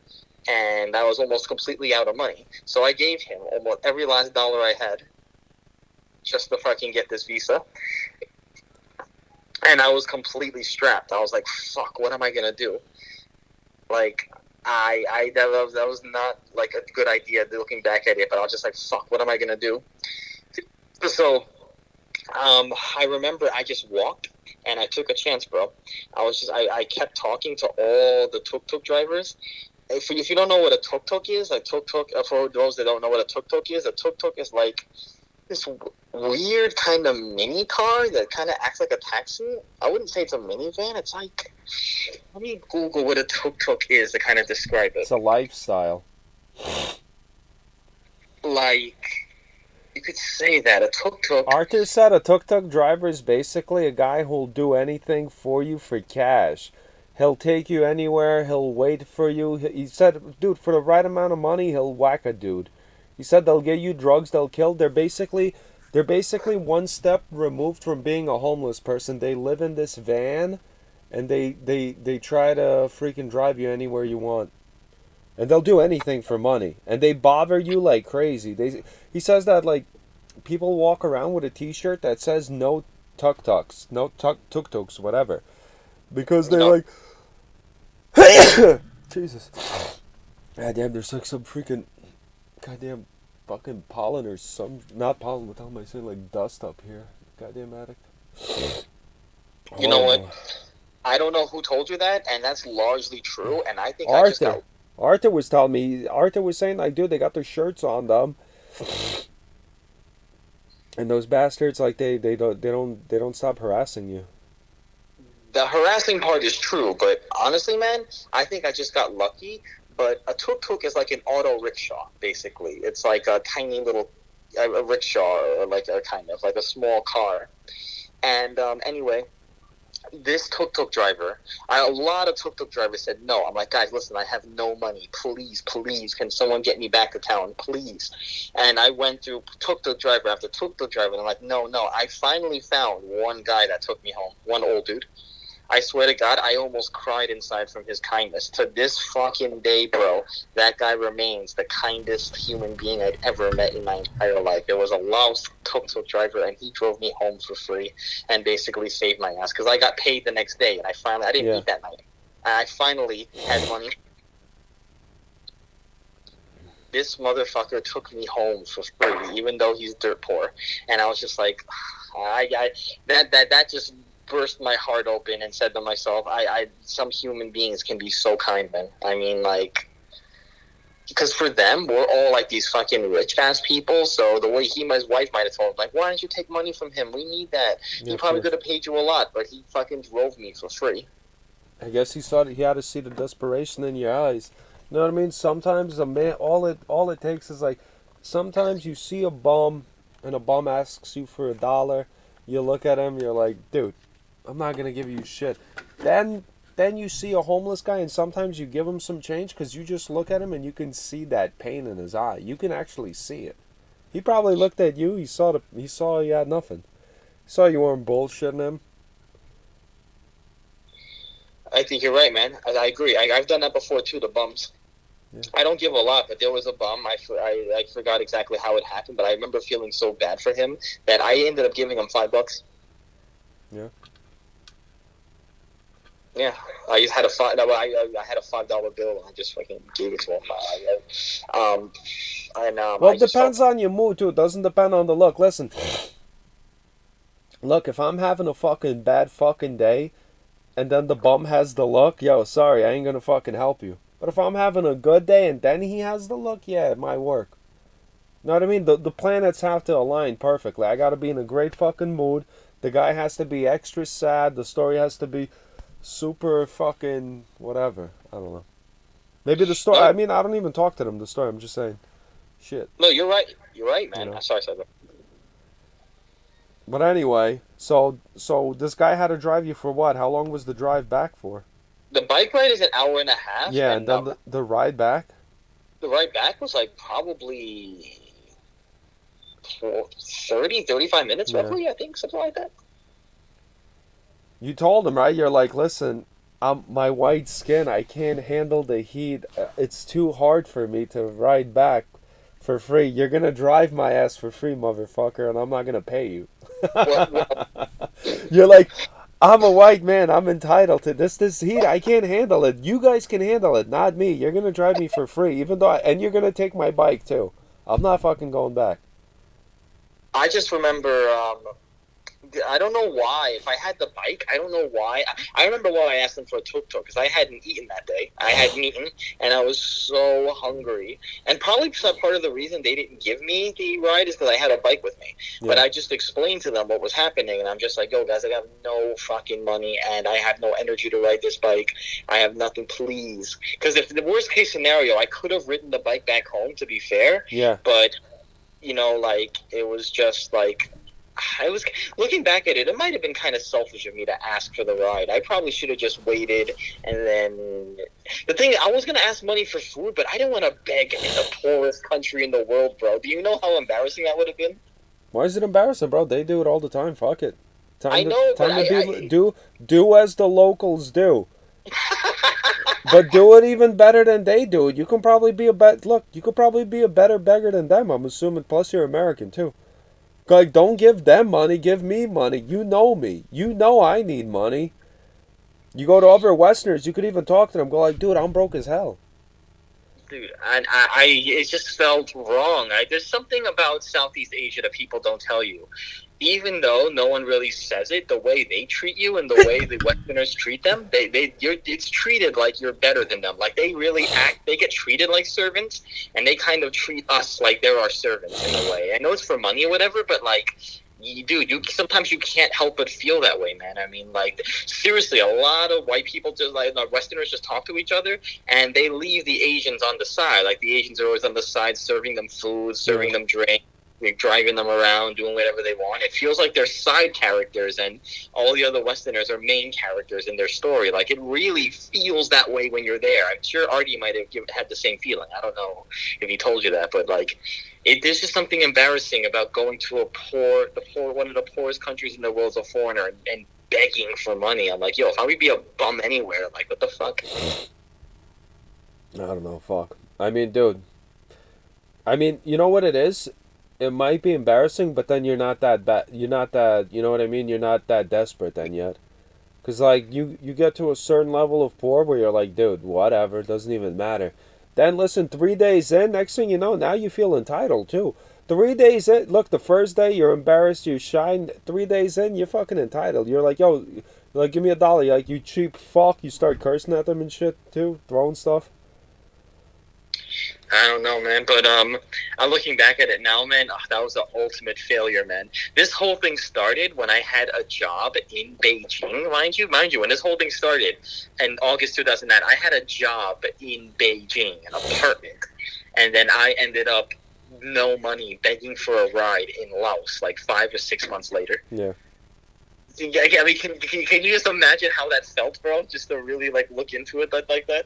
[SPEAKER 2] And I was almost completely out of money. So I gave him almost every last dollar I had just to fucking get this visa. And I was completely strapped. I was like, "Fuck, what am I going to do?" Like, that was not like a good idea looking back at it, but I was just like, "Fuck, what am I going to do?" So I remember I just walked and I took a chance, bro. I kept talking to all the tuk-tuk drivers. If you don't know what a tuk-tuk is, a tuk-tuk, for those that don't know what a tuk-tuk is, a tuk-tuk is like this weird kind of mini car that kind of acts like a taxi. I wouldn't say it's a minivan. It's like, let me Google what a tuk-tuk is to kind of describe it.
[SPEAKER 1] It's a lifestyle.
[SPEAKER 2] Like, you could say that. A tuk-tuk.
[SPEAKER 1] Arthur said a tuk-tuk driver is basically a guy who'll do anything for you for cash. He'll take you anywhere. He'll wait for you. He said, dude, for the right amount of money, he'll whack a dude. He said they'll get you drugs. They'll kill. They're basically one step removed from being a homeless person. They live in this van, and they try to freaking drive you anywhere you want. And they'll do anything for money. And they bother you like crazy. He says that like people walk around with a T-shirt that says no tuk-tuks, no tuk-tuks, whatever, because they're
[SPEAKER 2] No.
[SPEAKER 1] like, Jesus, god damn, there's like some freaking goddamn fucking pollen or some not pollen. What the hell am I saying? Like dust up here. Goddamn addict.
[SPEAKER 2] You know what? I don't know who told you that, and that's largely true. And I think I just
[SPEAKER 1] Arthur.
[SPEAKER 2] got.
[SPEAKER 1] Arthur was telling me. Arthur was saying like, dude, they got their shirts on them. And those bastards, like they don't stop harassing you.
[SPEAKER 2] The harassing part is true, but honestly, man, I think I just got lucky. But a tuk-tuk is like an auto rickshaw, basically. It's like a tiny little a rickshaw, or like a kind of like a small car. And anyway, this tuk-tuk driver, a lot of tuk-tuk drivers said no. I'm like, "Guys, listen, I have no money. Please, please, can someone get me back to town, please?" And I went through tuk-tuk driver after tuk-tuk driver, and I'm like, "No, no." I finally found one guy that took me home, one old dude. I swear to God, I almost cried inside from his kindness. To this fucking day, bro, that guy remains the kindest human being I'd ever met in my entire life. It was a Laos tuk-tuk driver, and he drove me home for free and basically saved my ass. Because I got paid the next day, and I didn't eat that night. I finally had money. This motherfucker took me home for free, even though he's dirt poor. And I was just like, that just burst my heart open and said to myself, some human beings can be so kind, man. I mean, like, because for them, we're all like these fucking rich ass people. So the way his wife might have told him, like, why don't you take money from him? We need that.
[SPEAKER 1] Yeah,
[SPEAKER 2] He probably could have paid you a lot, but he fucking drove me for free.
[SPEAKER 1] I guess he saw he had to see the desperation in your eyes. You know what I mean? Sometimes a man, all it takes is like, sometimes you see a bum, and a bum asks you for $1. You look at him, you're like, dude, I'm not gonna give you shit. Then you see a homeless guy, and sometimes you give him some change because you just look at him and you can see that pain in his eye. You can actually see it. He probably looked at you. He saw you had nothing. He saw you weren't bullshitting him.
[SPEAKER 2] I think you're right, man. I agree. I've done that before too. The bums.
[SPEAKER 1] Yeah.
[SPEAKER 2] I don't give a lot, but there was a bum. I forgot exactly how it happened, but I remember feeling so bad for him that I ended up giving him $5.
[SPEAKER 1] Yeah.
[SPEAKER 2] Yeah, I just had a five. No, I had a $5 bill, and I just fucking gave it to him.
[SPEAKER 1] Well, it depends on your mood too. It doesn't depend on the look. Listen, look, if I'm having a fucking bad fucking day, and then the bum has the look, yo, sorry, I ain't gonna fucking help you. But if I'm having a good day and then he has the look, yeah, it might work. You know what I mean? The planets have to align perfectly. I gotta be in a great fucking mood. The guy has to be extra sad. The story has to be super fucking whatever. I don't know. Maybe the story. I mean, I don't even talk to them. The story. I'm just saying, shit.
[SPEAKER 2] No, you're right. You're right, man.
[SPEAKER 1] You know?
[SPEAKER 2] Sorry.
[SPEAKER 1] But anyway, so this guy had to drive you for what? How long was the drive back for?
[SPEAKER 2] The bike ride is an hour and a half.
[SPEAKER 1] Yeah, and then the ride back?
[SPEAKER 2] The ride back was like probably 30, 35 minutes, roughly, I think, something like that.
[SPEAKER 1] You told him, right? You're like, listen, my white skin, I can't handle the heat. It's too hard for me to ride back for free. You're going to drive my ass for free, motherfucker, and I'm not going to pay you. You're like, I'm a white man. I'm entitled to this heat. I can't handle it. You guys can handle it, not me. You're going to drive me for free, even though, and you're going to take my bike, too. I'm not fucking going back.
[SPEAKER 2] I just remember, I don't know why. If I had the bike, I don't know why. I remember why I asked them for a tuk-tuk, because I hadn't eaten that day. I hadn't eaten, and I was so hungry. And probably part of the reason they didn't give me the ride is because I had a bike with me. Yeah. But I just explained to them what was happening, and I'm just like, yo, guys, I have no fucking money, and I have no energy to ride this bike. I have nothing, please. Because if the worst-case scenario, I could have ridden the bike back home, to be fair.
[SPEAKER 1] Yeah.
[SPEAKER 2] But, you know, like, it was just, like... I was looking back at it. It might have been kind of selfish of me to ask for the ride. I probably should have just waited. And then the thing, I was gonna ask money for food, but I didn't want to beg in the poorest country in the world, bro. Do you know how embarrassing that would have been?
[SPEAKER 1] Why is it embarrassing, bro? They do it all the time. Fuck it. Do as the locals do. But do it even better than they do it. You can probably be you could probably be a better beggar than them. I'm assuming. Plus, you're American too. Like, don't give them money, give me money. You know me. You know I need money. You go to other Westerners, you could even talk to them. Go like, dude, I'm broke as hell.
[SPEAKER 2] Dude, it just felt wrong. There's something about Southeast Asia that people don't tell you. Even though no one really says it, the way they treat you and the way the Westerners treat them, it's treated like you're better than them. Like, they get treated like servants, and they kind of treat us like they're our servants in a way. I know it's for money or whatever, but, like, sometimes you can't help but feel that way, man. I mean, like, seriously, a lot of white people, just like Westerners, just talk to each other, and they leave the Asians on the side. Like, the Asians are always on the side, serving them food, serving them drink, driving them around, doing whatever they want. It feels like they're side characters, and all the other Westerners are main characters in their story. Like, it really feels that way when you're there. I'm sure Artie might have had the same feeling. I don't know if he told you that, but, like, there's just something embarrassing about going to one of the poorest countries in the world as a foreigner and begging for money. I'm like, yo, if I would be a bum anywhere, like, what the fuck?
[SPEAKER 1] I don't know, fuck. I mean, dude. I mean, you know what it is? It might be embarrassing, but then you're not that bad. You're not that, you know what I mean? You're not that desperate then yet. Because, like, you get to a certain level of poor where you're like, dude, whatever, it doesn't even matter. Then, listen, 3 days in, next thing you know, now you feel entitled, too. 3 days in, look, the first day, you're embarrassed, you shine. 3 days in, you're fucking entitled. You're like, yo, like, give me $1. You're like, you cheap fuck. You start cursing at them and shit, too, throwing stuff.
[SPEAKER 2] I don't know, man, but I'm looking back at it now, man. Oh, that was the ultimate failure, man. This whole thing started when I had a job in Beijing, mind you. When this whole thing started in August 2009, I had a job in Beijing, an apartment, and then I ended up no money, begging for a ride in Laos, like 5 or 6 months later.
[SPEAKER 1] Yeah.
[SPEAKER 2] Yeah, I mean, can you just imagine how that felt, bro? Just to really like look into it like that.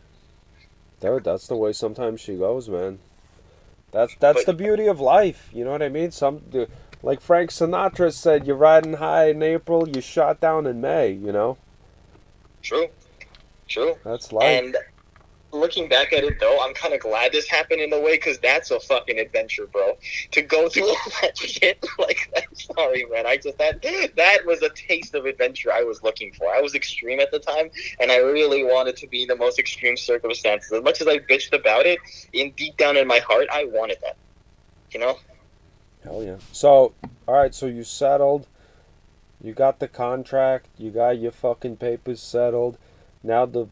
[SPEAKER 1] Dude, that's the way sometimes she goes, man. That's
[SPEAKER 2] But
[SPEAKER 1] the beauty of life. You know what I mean? Like Frank Sinatra said, you're riding high in April, you shot down in May. You know,
[SPEAKER 2] true, true.
[SPEAKER 1] that's life.
[SPEAKER 2] And looking back at it though, I'm kind of glad this happened in a way because that's a fucking adventure, bro. To go through all that shit, like, I'm sorry, man. That was a taste of adventure I was looking for. I was extreme at the time, and I really wanted to be in the most extreme circumstances. As much as I bitched about it, in deep down in my heart, I wanted that. You know?
[SPEAKER 1] Hell yeah. So, all right. So you settled. You got the contract. You got your fucking papers settled. Now the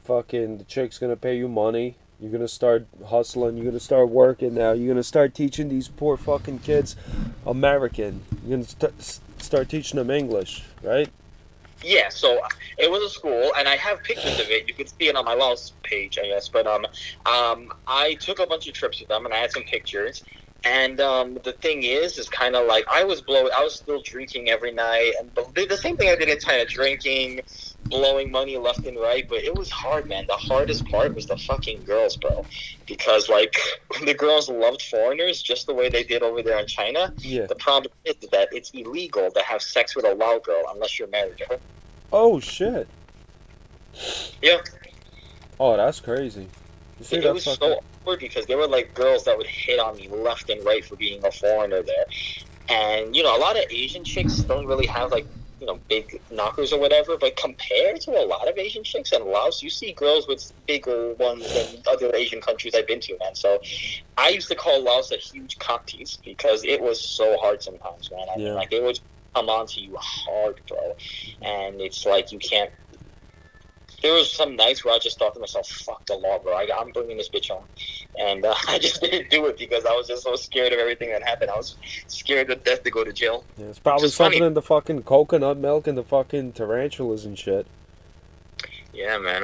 [SPEAKER 1] chick's gonna pay you money. You're gonna start hustling. You're gonna start working now. You're gonna start teaching these poor fucking kids American. You're gonna start teaching them English, right?
[SPEAKER 2] Yeah. So it was a school, and I have pictures of it. You can see it on my Laos page, I guess. But I took a bunch of trips with them, and I had some pictures. And the thing is kind of like I was still drinking every night, and the same thing I did in China, drinking, blowing money left and right. But it was hard, man. The hardest part was the fucking girls, bro, because like the girls loved foreigners just the way they did over there in China.
[SPEAKER 1] Yeah.
[SPEAKER 2] The problem is that it's illegal to have sex with a Lao girl unless you're married to her.
[SPEAKER 1] Oh shit.
[SPEAKER 2] Yeah.
[SPEAKER 1] Oh, that's crazy. You see,
[SPEAKER 2] It
[SPEAKER 1] that's
[SPEAKER 2] was
[SPEAKER 1] fucking.
[SPEAKER 2] so awkward because there were like girls that would hit on me left and right for being a foreigner there. And, a lot of Asian chicks don't really have like, big knockers or whatever, but compared to a lot of Asian chicks in Laos, you see girls with bigger ones than other Asian countries I've been to, man. So I used to call Laos a huge cock tease because it was so hard sometimes, man. I mean, like, they would come on to you hard, bro. And it's like you can't. There was some nights where I just thought to myself, fuck the law, bro. I'm bringing this bitch home. And I just didn't do it because I was just so scared of everything that happened. I was scared to death to go to jail.
[SPEAKER 1] Yeah, it's probably something in the fucking coconut milk and the fucking tarantulas and shit.
[SPEAKER 2] Yeah, man.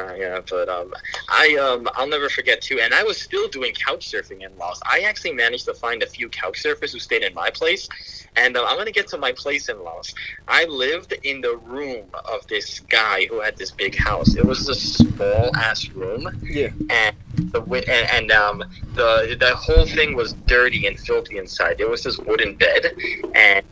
[SPEAKER 2] But I'll never forget too. And I was still doing couch surfing in Laos. I actually managed to find a few couch surfers who stayed in my place. And I'm gonna get to my place in Laos. I lived in the room of this guy who had this big house. It was a small ass room.
[SPEAKER 1] Yeah.
[SPEAKER 2] And the whole thing was dirty and filthy inside. There was this wooden bed, and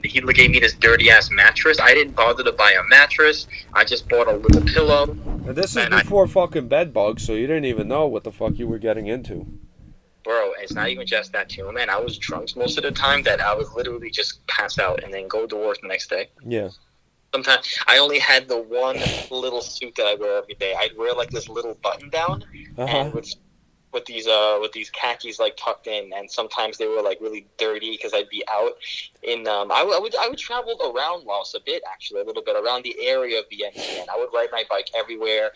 [SPEAKER 2] he gave me this dirty ass mattress. I didn't bother to buy a mattress. I just bought a little pillow.
[SPEAKER 1] And this is before fucking bed bugs, so you didn't even know what the fuck you were getting into.
[SPEAKER 2] Bro, it's not even just that too, man. I was drunk most of the time that I would literally just pass out and then go to work the next day.
[SPEAKER 1] Yeah.
[SPEAKER 2] Sometimes I only had the one little suit that I wear every day. I'd wear like this little button down and with these khakis like tucked in, and sometimes they were like really dirty because I'd be out in I would travel around Laos a bit, actually, a little bit around the area of Vientiane. I would ride my bike everywhere,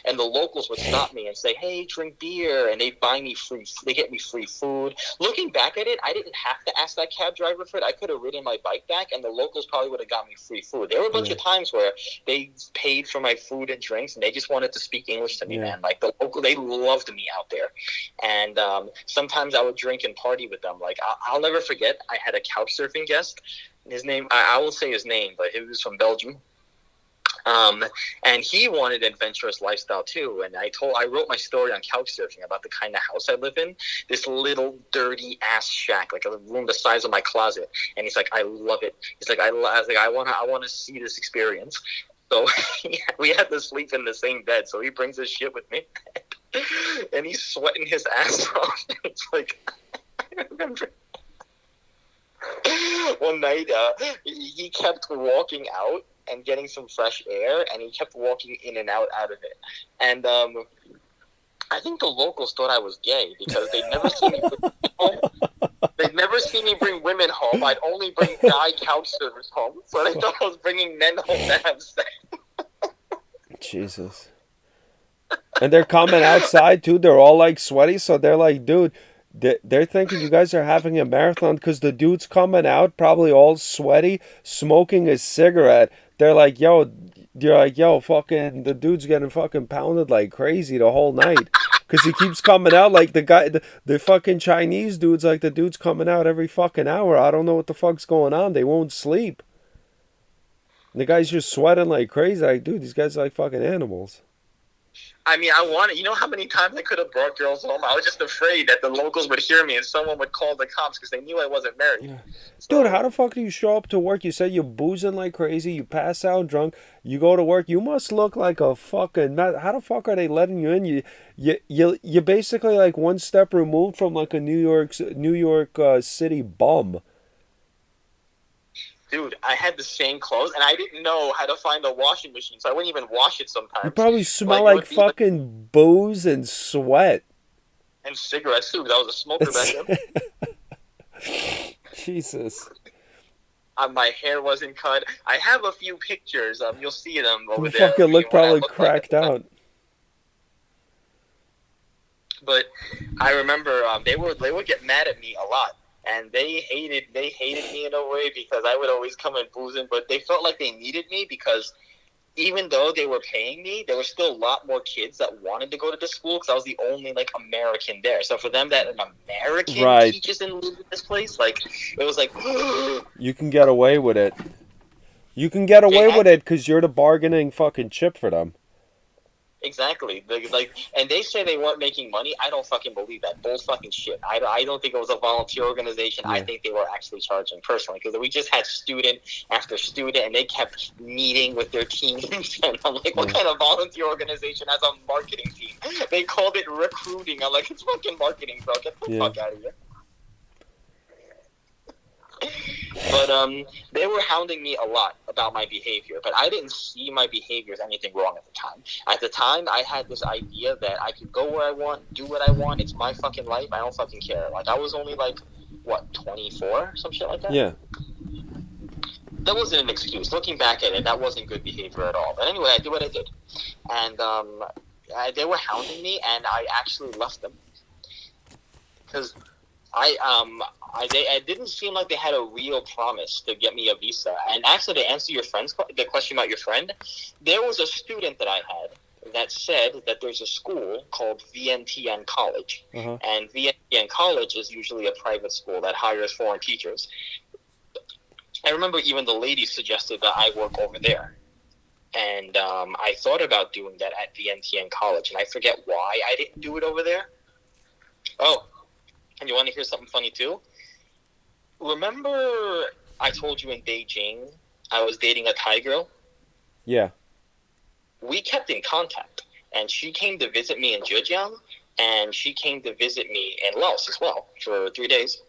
[SPEAKER 2] and the locals would stop me and say, "Hey, drink beer," and they get me free food. Looking back at it, I didn't have to ask that cab driver for it. I could have ridden my bike back, and the locals probably would have got me free food. There were a bunch of times where they paid for my food and drinks, and they just wanted to speak English to me, man. Like they loved me out there. And sometimes I would drink and party with them. Like I'll never forget, I had a couch surfing guest. His name, I will say his name, but he was from Belgium. And he wanted an adventurous lifestyle too. And I wrote my story on couch surfing about the kind of house I live in. This little dirty ass shack, like a room the size of my closet. And he's like, I love it. He's like, I want to see this experience. So we had to sleep in the same bed. So he brings his shit with me. And he's sweating his ass off. It's like, I remember one night he kept walking out and getting some fresh air, and he kept walking in and out of it. And I think the locals thought I was gay because they'd never seen me bring women home. They'd never seen me bring women home. I'd only bring guy couch surfers home. So they thought I was bringing men home to have sex.
[SPEAKER 1] Jesus. And they're coming outside too. They're all like sweaty, so they're like, dude, they're thinking you guys are having a marathon because the dude's coming out, probably all sweaty, smoking a cigarette. They're like, yo, you're like, yo, fucking, the dude's getting fucking pounded like crazy the whole night. Because he keeps coming out like the fucking Chinese dude's like, the dude's coming out every fucking hour. I don't know what the fuck's going on. They won't sleep. The guy's just sweating like crazy. Like, dude, these guys are like fucking animals.
[SPEAKER 2] I mean, I wanted, you know how many times I could have brought girls home? I was just afraid that the locals would hear me and someone would call the cops because they knew I wasn't married.
[SPEAKER 1] Yeah.
[SPEAKER 2] So,
[SPEAKER 1] Dude, how the fuck do you show up to work? You said you're boozing like crazy. You pass out drunk. You go to work. You must look like a fucking. How the fuck are they letting you in? You're basically like one step removed from like a New York City bum.
[SPEAKER 2] dude, I had the same clothes and I didn't know how to find a washing machine, so I wouldn't even wash it
[SPEAKER 1] You
[SPEAKER 2] sometimes.
[SPEAKER 1] probably smell
[SPEAKER 2] Like, it
[SPEAKER 1] like
[SPEAKER 2] would be like,
[SPEAKER 1] fucking booze and sweat.
[SPEAKER 2] and cigarettes too, because I was a smoker back then.
[SPEAKER 1] Jesus.
[SPEAKER 2] My hair wasn't cut. I have a few pictures. You'll see them over
[SPEAKER 1] You
[SPEAKER 2] there.
[SPEAKER 1] fucking look
[SPEAKER 2] What I
[SPEAKER 1] probably
[SPEAKER 2] looked like at
[SPEAKER 1] cracked
[SPEAKER 2] the time.
[SPEAKER 1] out.
[SPEAKER 2] But I remember they would get mad at me a lot, and they hated me in a way because I would always come in boozing. But they felt like they needed me because even though they were paying me, there were still a lot more kids that wanted to go to the school because I was the only like American there. So for them that an American
[SPEAKER 1] Right.
[SPEAKER 2] teaches and lives in this place, like it was like
[SPEAKER 1] You can get away with it. You can get
[SPEAKER 2] they
[SPEAKER 1] away
[SPEAKER 2] had
[SPEAKER 1] with it because you're the bargaining fucking chip for them.
[SPEAKER 2] exactly. Like, and they say they weren't making money. I don't fucking believe that. Bull fucking shit. I don't think it was a volunteer organization. I
[SPEAKER 1] Yeah.
[SPEAKER 2] think they were actually charging personally because we just had student after student, and they kept meeting with their teams. And I'm like, what
[SPEAKER 1] Yeah.
[SPEAKER 2] kind of volunteer organization has a marketing team? They called it recruiting. I'm like, it's fucking marketing, bro. Get the
[SPEAKER 1] Yeah.
[SPEAKER 2] fuck out of here. But they were hounding me a lot about my behavior, but I didn't see my behavior as anything wrong at the time. At the time, I had this idea that I could go where I want, do what I want. It's my fucking life. I don't fucking care. Like, I was only like, what, 24? Some shit like that?
[SPEAKER 1] Yeah.
[SPEAKER 2] That wasn't an excuse. Looking back at it, that wasn't good behavior at all. But anyway, I did what I did. And they were hounding me, and I actually left them. Because it didn't seem like they had a real promise to get me a visa. And actually, to answer the question about your friend, there was a student that I had that said that there's a school called VNTN College.
[SPEAKER 1] Uh-huh.
[SPEAKER 2] And VNTN College is usually a private school that hires foreign teachers. I remember even the lady suggested that I work over there. And I thought about doing that at VNTN College, and I forget why I didn't do it over there. Oh, and you want to hear something funny too? Remember I told you in Beijing I was dating a Thai girl?
[SPEAKER 1] Yeah.
[SPEAKER 2] We kept in contact, and she came to visit me in Zhejiang, and she came to visit me in Laos as well for 3 days.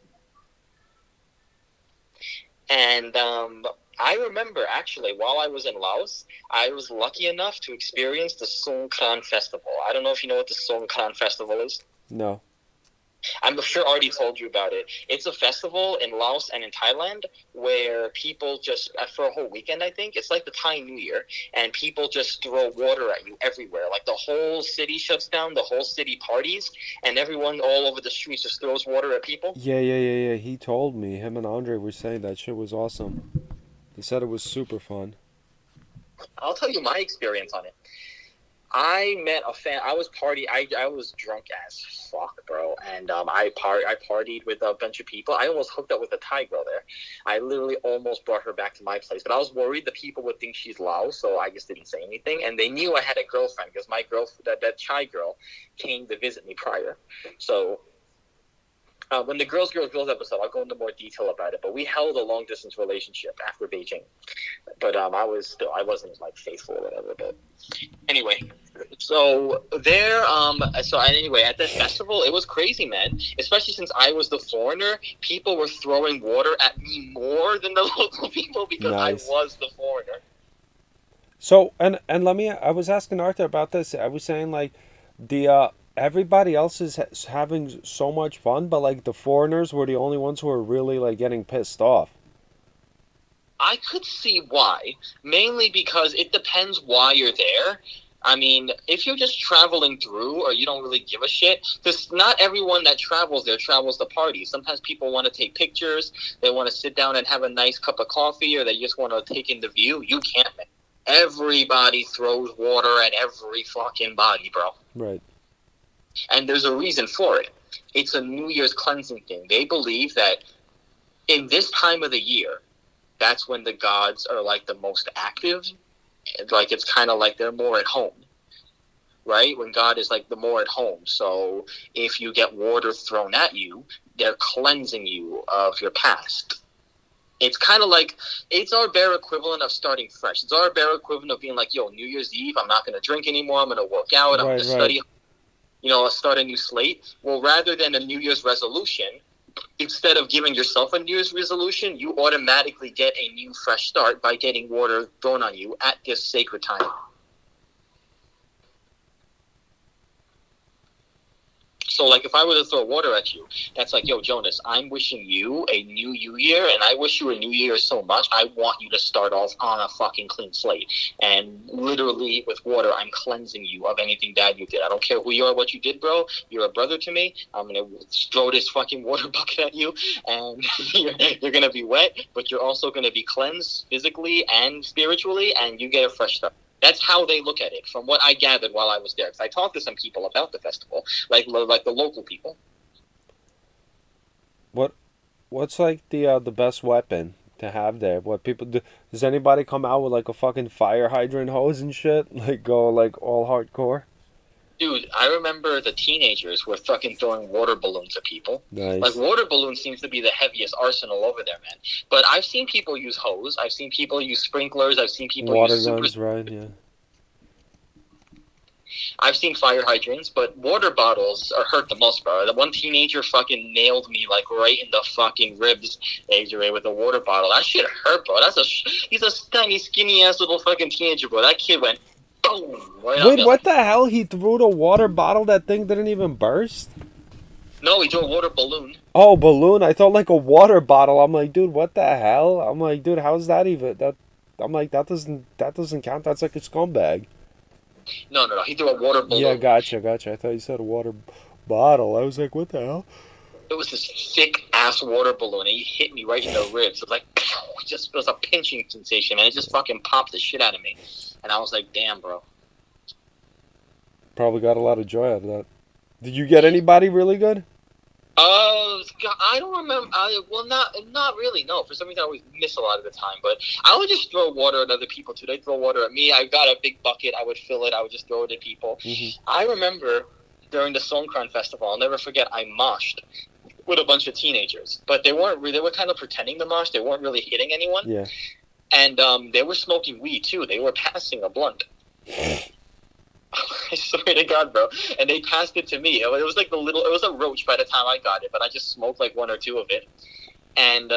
[SPEAKER 2] And I remember, actually, while I was in Laos, I was lucky enough to experience the Songkran Festival. I don't know if you know what the Songkran Festival is.
[SPEAKER 1] No.
[SPEAKER 2] I'm sure I already told you about it. It's a festival in Laos and in Thailand where people just, for a whole weekend, I think, it's like the Thai New Year, and people just throw water at you everywhere. Like, the whole city shuts down, the whole city parties, and everyone all over the streets just throws water at people.
[SPEAKER 1] Yeah. He told me. Him and Andre were saying that shit was awesome. He said it was super fun.
[SPEAKER 2] I'll tell you my experience on it. I met a fan. I was I was drunk as fuck, bro, and I partied with a bunch of people. I almost hooked up with a Thai girl there. I literally almost brought her back to my place, but I was worried the people would think she's Lao, so I just didn't say anything. And they knew I had a girlfriend because my that Thai girl came to visit me prior. So when the Girls episode, I'll go into more detail about it. But we held a long distance relationship after Beijing. But I wasn't like faithful or whatever. But anyway, so there, anyway, at that festival, it was crazy, man. Especially since I was the foreigner, people were throwing water at me more than the local people because
[SPEAKER 1] Nice.
[SPEAKER 2] I was the foreigner.
[SPEAKER 1] So and I was asking Arthur about this. I was saying like the everybody else is having so much fun, but like the foreigners were the only ones who were really like getting pissed off.
[SPEAKER 2] I could see why, mainly because it depends why you're there. I mean, if you're just traveling through or you don't really give a shit, because not everyone that travels there travels to party. Sometimes people want to take pictures, they want to sit down and have a nice cup of coffee, or they just want to take in the view. You can't, man. Everybody throws water at every fucking body, bro.
[SPEAKER 1] Right.
[SPEAKER 2] And there's a reason for it. It's a New Year's cleansing thing. They believe that in this time of the year, that's when the gods are like the most active. Like it's kind of like they're more at home, right? When God is like the more at home. So if you get water thrown at you, they're cleansing you of your past. It's kind of like, it's our bare equivalent of starting fresh. It's our bare equivalent of being like, yo, New Year's Eve, I'm not going to drink anymore. I'm going to work out. I'm going to study, start a new slate. Well, rather than a New Year's resolution, instead of giving yourself a New Year's resolution, you automatically get a new fresh start by getting water thrown on you at this sacred time. So, like, if I were to throw water at you, that's like, yo, Jonas, I'm wishing you a new year, and I wish you a new year so much, I want you to start off on a fucking clean slate. And literally, with water, I'm cleansing you of anything bad you did. I don't care who you are, what you did, bro. You're a brother to me. I'm going to throw this fucking water bucket at you, and you're going to be wet, but you're also going to be cleansed physically and spiritually, and you get a fresh start. That's how they look at it, from what I gathered while I was there. Because I talked to some people about the festival, like the local people.
[SPEAKER 1] What's like the best weapon to have there? What people do? Does anybody come out with like a fucking fire hydrant hose and shit? Like go like all hardcore?
[SPEAKER 2] Dude, I remember the teenagers were fucking throwing water balloons at people.
[SPEAKER 1] Nice.
[SPEAKER 2] Like, water balloon seems to be the heaviest arsenal over there, man. But I've seen people use hose. I've seen people use sprinklers. I've seen people
[SPEAKER 1] water
[SPEAKER 2] use
[SPEAKER 1] guns, right? Yeah.
[SPEAKER 2] I've seen fire hydrants, but water bottles are hurt the most, bro. The one teenager fucking nailed me, like, right in the fucking ribs, AJ, with a water bottle. That shit hurt, bro. He's a tiny, skinny-ass little fucking teenager, bro. That kid went boom. Right.
[SPEAKER 1] Wait, what the hell? He threw the water bottle? That thing didn't even burst?
[SPEAKER 2] No, he threw a water balloon.
[SPEAKER 1] Oh, balloon. I thought like a water bottle. I'm like, dude, what the hell? I'm like, dude, how's that even? I'm like, that doesn't count. That's like a scumbag.
[SPEAKER 2] No. He threw a water balloon.
[SPEAKER 1] Yeah, gotcha. I thought you said a water bottle. I was like, what the hell?
[SPEAKER 2] It was this thick-ass water balloon, and he hit me right in the ribs. It was like, it was a pinching sensation, man. It just fucking popped the shit out of me. And I was like, damn, bro.
[SPEAKER 1] Probably got a lot of joy out of that. Did you get anybody really good?
[SPEAKER 2] I don't remember. Well, not really. No, for some reason I always miss a lot of the time. But I would just throw water at other people too. They throw water at me. I got a big bucket. I would fill it. I would just throw it at people. Mm-hmm. I remember during the Songkran festival, I'll never forget. I moshed with a bunch of teenagers, but they weren't. They were kind of pretending to mosh. They weren't really hitting anyone.
[SPEAKER 1] Yeah.
[SPEAKER 2] And they were smoking weed too. They were passing a blunt. I swear to God, bro. And they passed it to me. It was like it was a roach by the time I got it, but I just smoked like one or two of it. And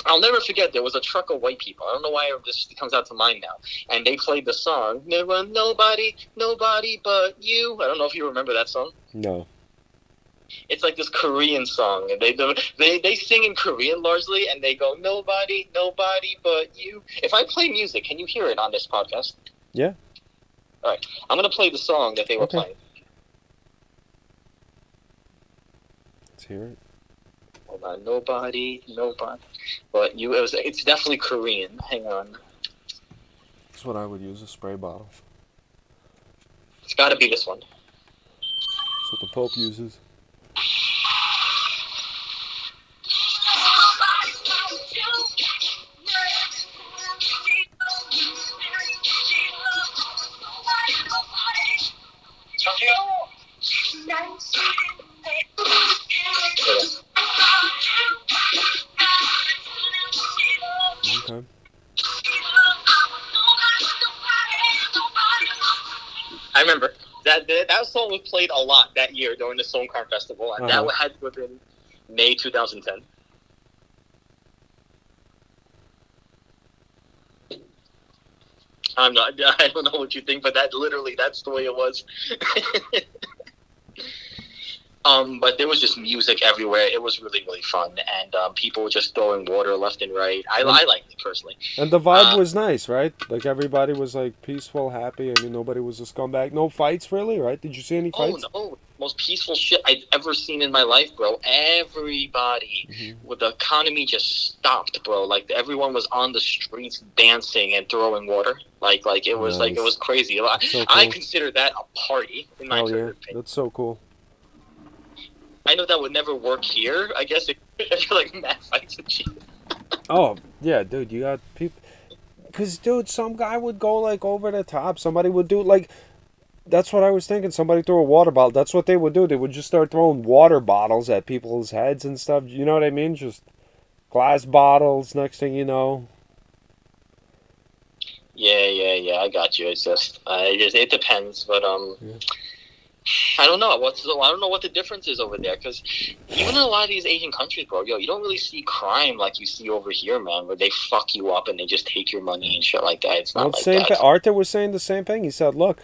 [SPEAKER 2] I'll never forget, there was a truck of white people. I don't know why this comes out to mind now. And they played the song, "There was nobody but you." I don't know if you remember that song.
[SPEAKER 1] No.
[SPEAKER 2] It's like this Korean song, and they sing in Korean largely, and they go, nobody but you. If I play music, can you hear it on this podcast?
[SPEAKER 1] Yeah.
[SPEAKER 2] All right, I'm gonna play the song that they were playing.
[SPEAKER 1] Let's hear it.
[SPEAKER 2] Hold on, nobody but you. It's definitely Korean. Hang on.
[SPEAKER 1] That's what I would use, a spray bottle.
[SPEAKER 2] It's got to be this one.
[SPEAKER 1] That's what the Pope uses. Okay.
[SPEAKER 2] I remember that song was played a lot that year during the Songkran Festival, and that had to have been May 2010. I don't know what you think, but that's the way it was. But there was just music everywhere. It was really, really fun, and people were just throwing water left and right. I liked it personally.
[SPEAKER 1] And the vibe was nice, right? Like everybody was like peaceful, happy. I mean, nobody was a scumbag. No fights, really, right? Did you see any
[SPEAKER 2] Oh
[SPEAKER 1] fights?
[SPEAKER 2] no, most peaceful shit I've ever seen in my life, bro. Everybody, with the economy just stopped, bro. Like everyone was on the streets dancing and throwing water. Like it was like it was
[SPEAKER 1] Nice.
[SPEAKER 2] crazy.
[SPEAKER 1] So
[SPEAKER 2] I
[SPEAKER 1] cool.
[SPEAKER 2] consider that a party in my
[SPEAKER 1] Hell yeah,
[SPEAKER 2] opinion.
[SPEAKER 1] that's so cool.
[SPEAKER 2] I know that would never work here. I guess if you're like mad fights and shit.
[SPEAKER 1] Oh yeah, dude, you got people. Cause dude, some guy would go like over the top. Somebody would do like that's what I was thinking. Somebody threw a water bottle. That's what they would do. They would just start throwing water bottles at people's heads and stuff. You know what I mean? Just glass bottles. Next thing you know.
[SPEAKER 2] Yeah. I got you. It's just, it depends, but
[SPEAKER 1] Yeah.
[SPEAKER 2] I don't know I don't know what the difference is over there because even in a lot of these Asian countries, bro, you don't really see crime like you see over here, man, where they fuck you up and they just take your money and shit like that. It's
[SPEAKER 1] Well,
[SPEAKER 2] not
[SPEAKER 1] the
[SPEAKER 2] like
[SPEAKER 1] same thing.
[SPEAKER 2] that.
[SPEAKER 1] Arthur was saying the same thing. He said, "Look,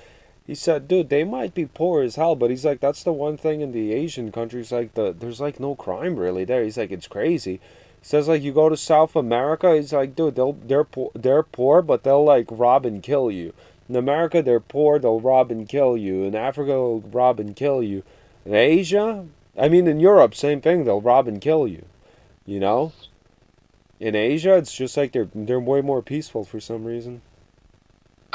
[SPEAKER 1] he said, dude, they might be poor as hell, but he's like, that's the one thing in the Asian countries, like there's like no crime really there. He's like, it's crazy. He says like you go to South America, he's like, dude, they're poor, but they'll like rob and kill you. In America, they're poor, they'll rob and kill you. In Africa, they'll rob and kill you. In Asia, I mean, in Europe, same thing. They'll rob and kill you. You know, in Asia, it's just like they're way more peaceful for some reason.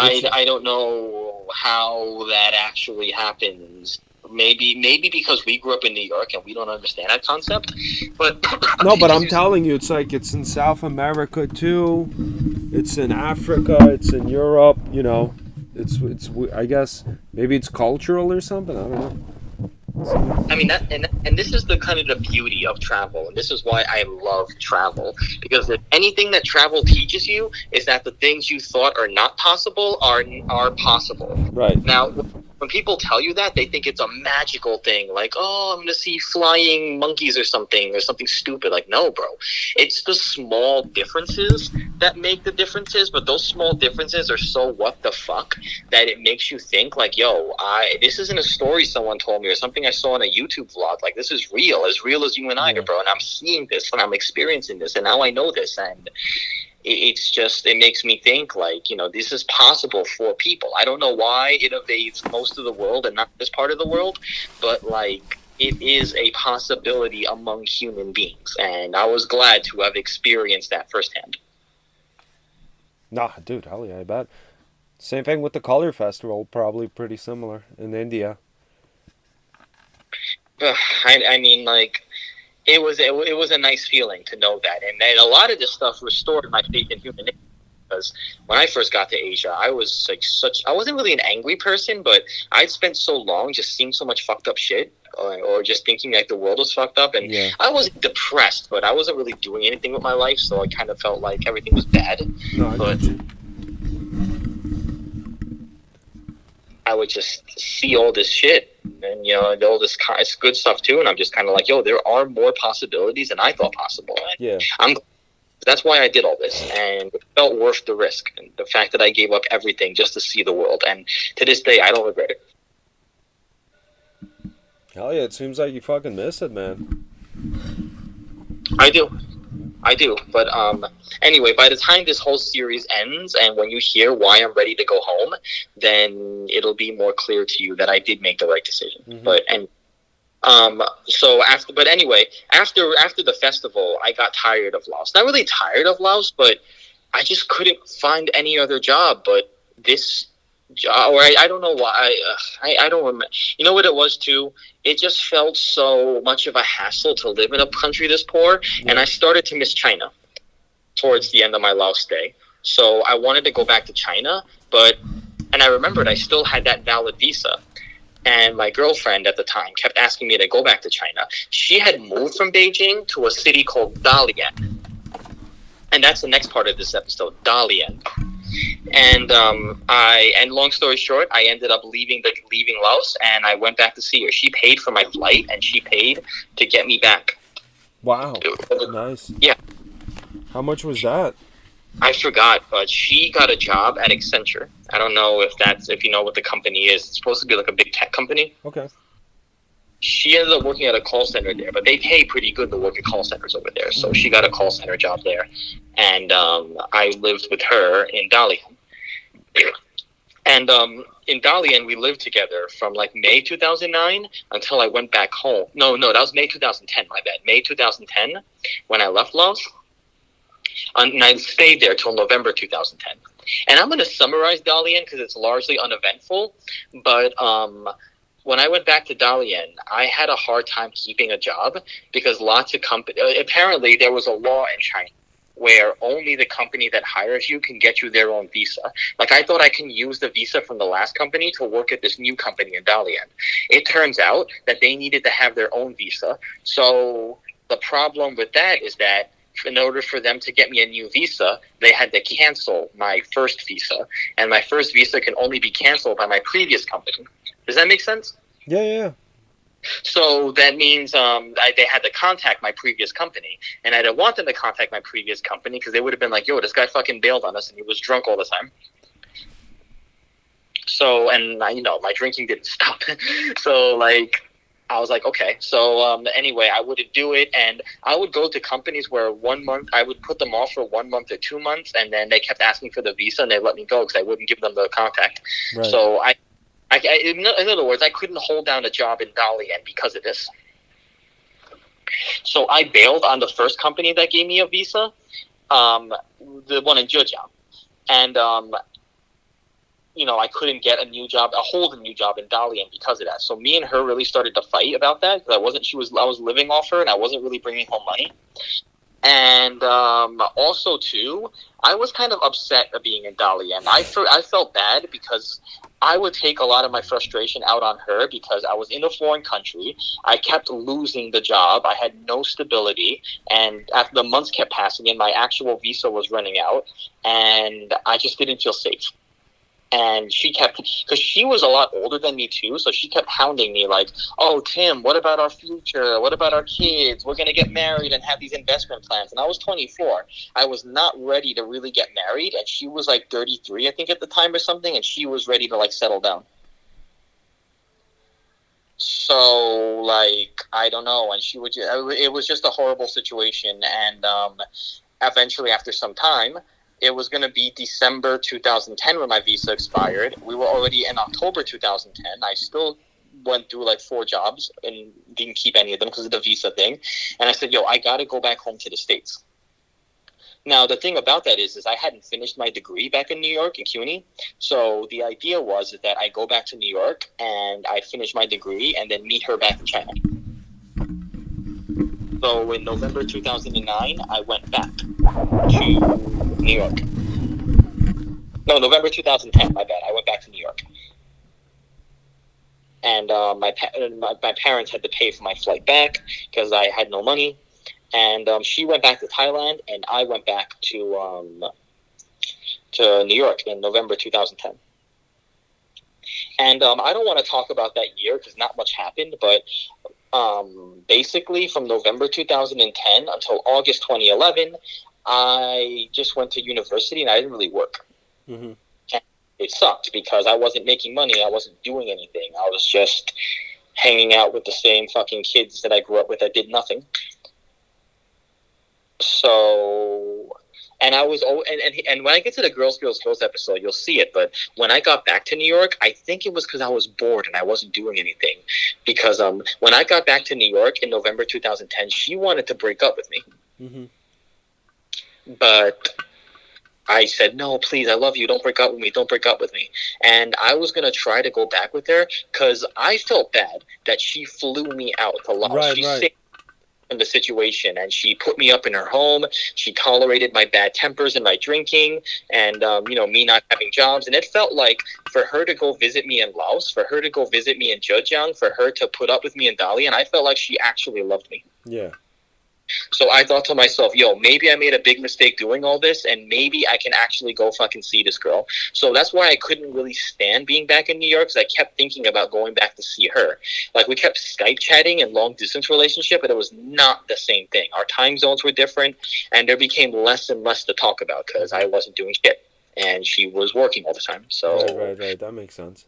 [SPEAKER 1] It's
[SPEAKER 2] I don't know how that actually happens. Maybe because we grew up in New York and we don't understand that concept. But
[SPEAKER 1] no, but I'm
[SPEAKER 2] excuse me.
[SPEAKER 1] telling you, it's like it's in South America too. It's in Africa. It's in Europe. You know, it's. I guess maybe it's cultural or something. I don't know.
[SPEAKER 2] I mean that, and this is the kind of the beauty of travel, and this is why I love travel. Because if anything that travel teaches you is that the things you thought are not possible are possible.
[SPEAKER 1] Right.
[SPEAKER 2] Now, when people tell you that, they think it's a magical thing, like, oh, I'm gonna see flying monkeys or something stupid. Like, no, bro, it's the small differences that make the differences. But those small differences are so what the fuck that it makes you think like, yo, this isn't a story someone told me or something I saw on a YouTube vlog. Like, this is real as you and I are,
[SPEAKER 1] Yeah.
[SPEAKER 2] bro. And I'm seeing this and I'm experiencing this and now I know this. And it's just, it makes me think like, this is possible for people. I don't know why it evades most of the world and not this part of the world, but like, it is a possibility among human beings. And I was glad to have experienced that firsthand.
[SPEAKER 1] Nah, dude, hell yeah, I bet. Same thing with the Color Festival. Probably pretty similar in India.
[SPEAKER 2] I mean, like, it was a nice feeling to know that, and then a lot of this stuff restored my faith in human nature. Because when I first got to Asia, I was like I wasn't really an angry person, but I'd spent so long just seeing so much fucked up shit, or just thinking like the world was fucked up, and
[SPEAKER 1] Yeah.
[SPEAKER 2] I wasn't depressed, but I wasn't really doing anything with my life, so I kind of felt like everything was bad.
[SPEAKER 1] No, I
[SPEAKER 2] But
[SPEAKER 1] get you.
[SPEAKER 2] I would just see all this shit and all this it's good stuff too, and I'm just kind of like, yo, there are more possibilities than I thought possible.
[SPEAKER 1] Yeah.
[SPEAKER 2] And that's why I did all this, and it felt worth the risk and the fact that I gave up everything just to see the world. And to this day, I don't regret it.
[SPEAKER 1] Hell yeah, it seems like you fucking miss it, man.
[SPEAKER 2] I do. I do. But anyway, by the time this whole series ends and when you hear why I'm ready to go home, then it'll be more clear to you that I did make the right decision.
[SPEAKER 1] Mm-hmm.
[SPEAKER 2] But anyway, after the festival, I got tired of Laos. Not really tired of Laos, but I just couldn't find any other job but this job. Or I don't know why. I don't remember. You know what it was too? It just felt so much of a hassle to live in a country this poor, and I started to miss China towards the end of my Laos stay. So I wanted to go back to China, and I remembered I still had that valid visa. And my girlfriend at the time kept asking me to go back to China. She had moved from Beijing to a city called Dalian. And that's the next part of this episode, Dalian. And and long story short, I ended up leaving Laos, and I went back to see her. She paid for my flight, and she paid to get me back.
[SPEAKER 1] Wow. Nice.
[SPEAKER 2] Yeah.
[SPEAKER 1] How much was that?
[SPEAKER 2] I forgot, but she got a job at Accenture. I don't know if you know what the company is. It's supposed to be like a big tech company.
[SPEAKER 1] Okay.
[SPEAKER 2] she ended up working at a call center there, but they pay pretty good to work at call centers over there. So she got a call center job there, and I lived with her in Dalian. And in Dalian, we lived together from like May 2009 until I went back home. No, that was May 2010. My bad. May 2010 when I left Laos, and I stayed there till November 2010. And I'm going to summarize Dalian because it's largely uneventful, but when I went back to Dalian, I had a hard time keeping a job because lots of companies, apparently there was a law in China where only the company that hires you can get you their own visa. Like, I thought I can use the visa from the last company to work at this new company in Dalian. It turns out that they needed to have their own visa. So the problem with that is that in order for them to get me a new visa, they had to cancel my first visa. And my first visa can only be canceled by my previous company. Does that make sense?
[SPEAKER 1] Yeah.
[SPEAKER 2] So that means they had to contact my previous company. And I didn't want them to contact my previous company because they would have been like, yo, this guy fucking bailed on us and he was drunk all the time. So, and my drinking didn't stop. So, I was like, okay. So, anyway, I wouldn't do it. And I would go to companies where 1 month, I would put them off for 1 month or 2 months. And then they kept asking for the visa and they let me go because I wouldn't give them the contact.
[SPEAKER 1] Right.
[SPEAKER 2] So, in other words, I couldn't hold down a job in Dalian because of this. So I bailed on the first company that gave me a visa, the one in Zhejiang. And, I couldn't get a new job in Dalian because of that. So me and her really started to fight about that because I was living off her and I wasn't really bringing home money. And also, too, I was kind of upset at being in Dalian. I felt bad because I would take a lot of my frustration out on her because I was in a foreign country. I kept losing the job. I had no stability. And after the months kept passing and my actual visa was running out, and I just didn't feel safe. And she kept, because she was a lot older than me too, so she kept hounding me like, oh, Tim, what about our future? What about our kids? We're going to get married and have these investment plans. And I was 24. I was not ready to really get married. And she was like 33, I think, at the time or something. And she was ready to settle down. So, I don't know. And it was just a horrible situation. And eventually, after some time, it was going to be December 2010 when my visa expired. We were already in October 2010. I still went through 4 jobs and didn't keep any of them because of the visa thing. And I said, yo, I got to go back home to the States. Now, the thing about that is I hadn't finished my degree back in New York in CUNY. So the idea was that I go back to New York and I finish my degree and then meet her back in China. So in November 2009, I went back to New York. No, November 2010, my bad. I went back to New York. And my parents had to pay for my flight back because I had no money. And she went back to Thailand, and I went back to New York in November 2010. And I don't want to talk about that year because not much happened, but basically from November 2010 until August 2011, I just went to university and I didn't really work.
[SPEAKER 1] Mm-hmm.
[SPEAKER 2] And it sucked because I wasn't making money. I wasn't doing anything. I was just hanging out with the same fucking kids that I grew up with that did nothing. So, and I was, and when I get to the Girls episode, you'll see it. But when I got back to New York, I think it was because I was bored and I wasn't doing anything. Because when I got back to New York in November 2010, she wanted to break up with me.
[SPEAKER 1] Mm-hmm.
[SPEAKER 2] But I said, no, please, I love you. Don't break up with me. Don't break up with me. And I was going to try to go back with her because I felt bad that she flew me out to Laos.
[SPEAKER 1] Right,
[SPEAKER 2] She
[SPEAKER 1] right.
[SPEAKER 2] saved in the situation and she put me up in her home. She tolerated my bad tempers and my drinking and, me not having jobs. And it felt like for her to go visit me in Laos, for her to go visit me in Zhejiang, for her to put up with me in Dalian, I felt like she actually loved me.
[SPEAKER 1] Yeah.
[SPEAKER 2] So I thought to myself, yo, maybe I made a big mistake doing all this, and maybe I can actually go fucking see this girl. So that's why I couldn't really stand being back in New York, because I kept thinking about going back to see her. We kept Skype chatting and long-distance relationship, but it was not the same thing. Our time zones were different, and there became less and less to talk about, because I wasn't doing shit, and she was working all the time. So
[SPEAKER 1] Right. That makes sense.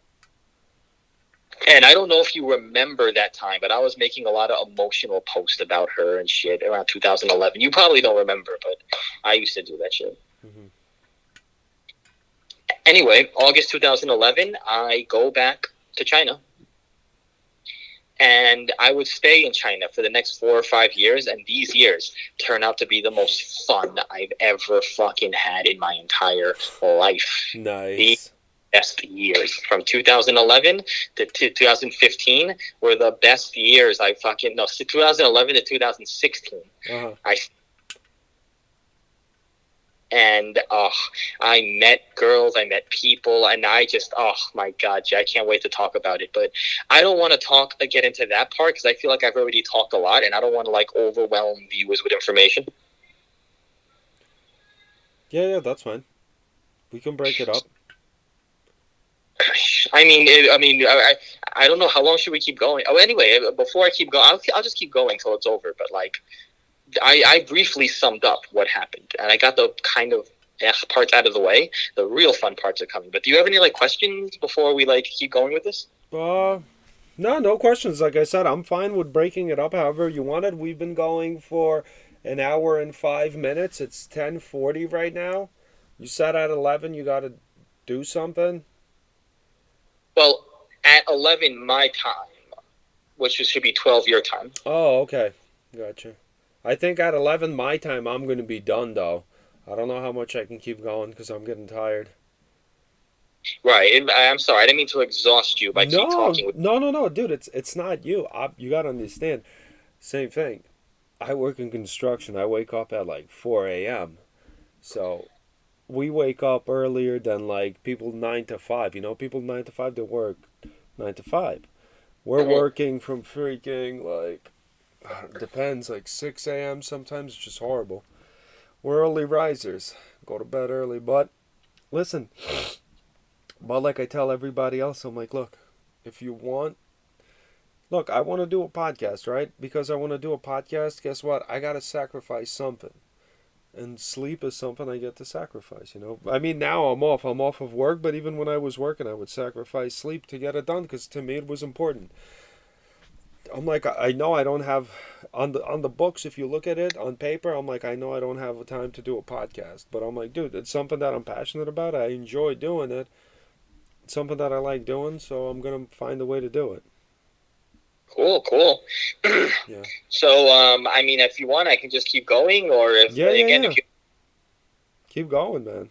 [SPEAKER 2] And I don't know if you remember that time, but I was making a lot of emotional posts about her and shit around 2011. You probably don't remember, but I used to do that shit.
[SPEAKER 1] Mhm.
[SPEAKER 2] Anyway, August 2011, I go back to China. And I would stay in China for the next 4 or 5 years, and these years turn out to be the most fun I've ever fucking had in my entire life. The
[SPEAKER 1] Nice.
[SPEAKER 2] best years from 2011 to 2015 were the best years I fucking no 2011 to 2016.
[SPEAKER 1] Uh-huh.
[SPEAKER 2] And I met girls, I met people, and I just, oh my god, I can't wait to talk about it. But I don't want to get into that part because I feel like I've already talked a lot, and I don't want to like overwhelm viewers with information.
[SPEAKER 1] Yeah, that's fine. We can break it up.
[SPEAKER 2] I don't know how long should we keep going. Oh, anyway, before I keep going, I'll just keep going till it's over. But like, I briefly summed up what happened, and I got the kind of parts out of the way. The real fun parts are coming. But do you have any like questions before we like keep going with this?
[SPEAKER 1] No questions. Like I said, I'm fine with breaking it up however you want it. We've been going for an hour and 5 minutes. It's 10:40 right now. You said at 11 you got to do something.
[SPEAKER 2] Well, at 11 my time, which should be 12 your time.
[SPEAKER 1] Oh, okay. Gotcha. I think at 11 my time I'm going to be done though. I don't know how much I can keep going because I'm getting tired.
[SPEAKER 2] Right. I'm sorry. I didn't mean to exhaust you by keep
[SPEAKER 1] No,
[SPEAKER 2] talking.
[SPEAKER 1] no, dude. It's not you. You got to understand. Same thing. I work in construction. I wake up at like 4 a.m. So we wake up earlier than like people 9 to 5. You know, people 9 to 5 they work 9 to 5. We're
[SPEAKER 2] Mhm.
[SPEAKER 1] working from freaking like depends like 6 a.m. Sometimes it's just horrible. We're early risers. Go to bed early, but listen. But like I tell everybody else, I'm like, look, if you want, look, I want to do a podcast, right? Because I want to do a podcast. Guess what? I gotta sacrifice something. And sleep is something I get to sacrifice, you know. I mean, now I'm off. I'm off of work, but even when I was working, I would sacrifice sleep to get it done because to me it was important. I'm like, I know I don't have on the books. If you look at it on paper, I'm like, I know I don't have the time to do a podcast, but I'm like, dude, it's something that I'm passionate about. I enjoy doing it. It's something that I like doing, so I'm gonna find a way to do it.
[SPEAKER 2] Cool.
[SPEAKER 1] Yeah.
[SPEAKER 2] So, I mean, if you want, I can just keep going, or if again,
[SPEAKER 1] Yeah.
[SPEAKER 2] if you.
[SPEAKER 1] Keep going, man.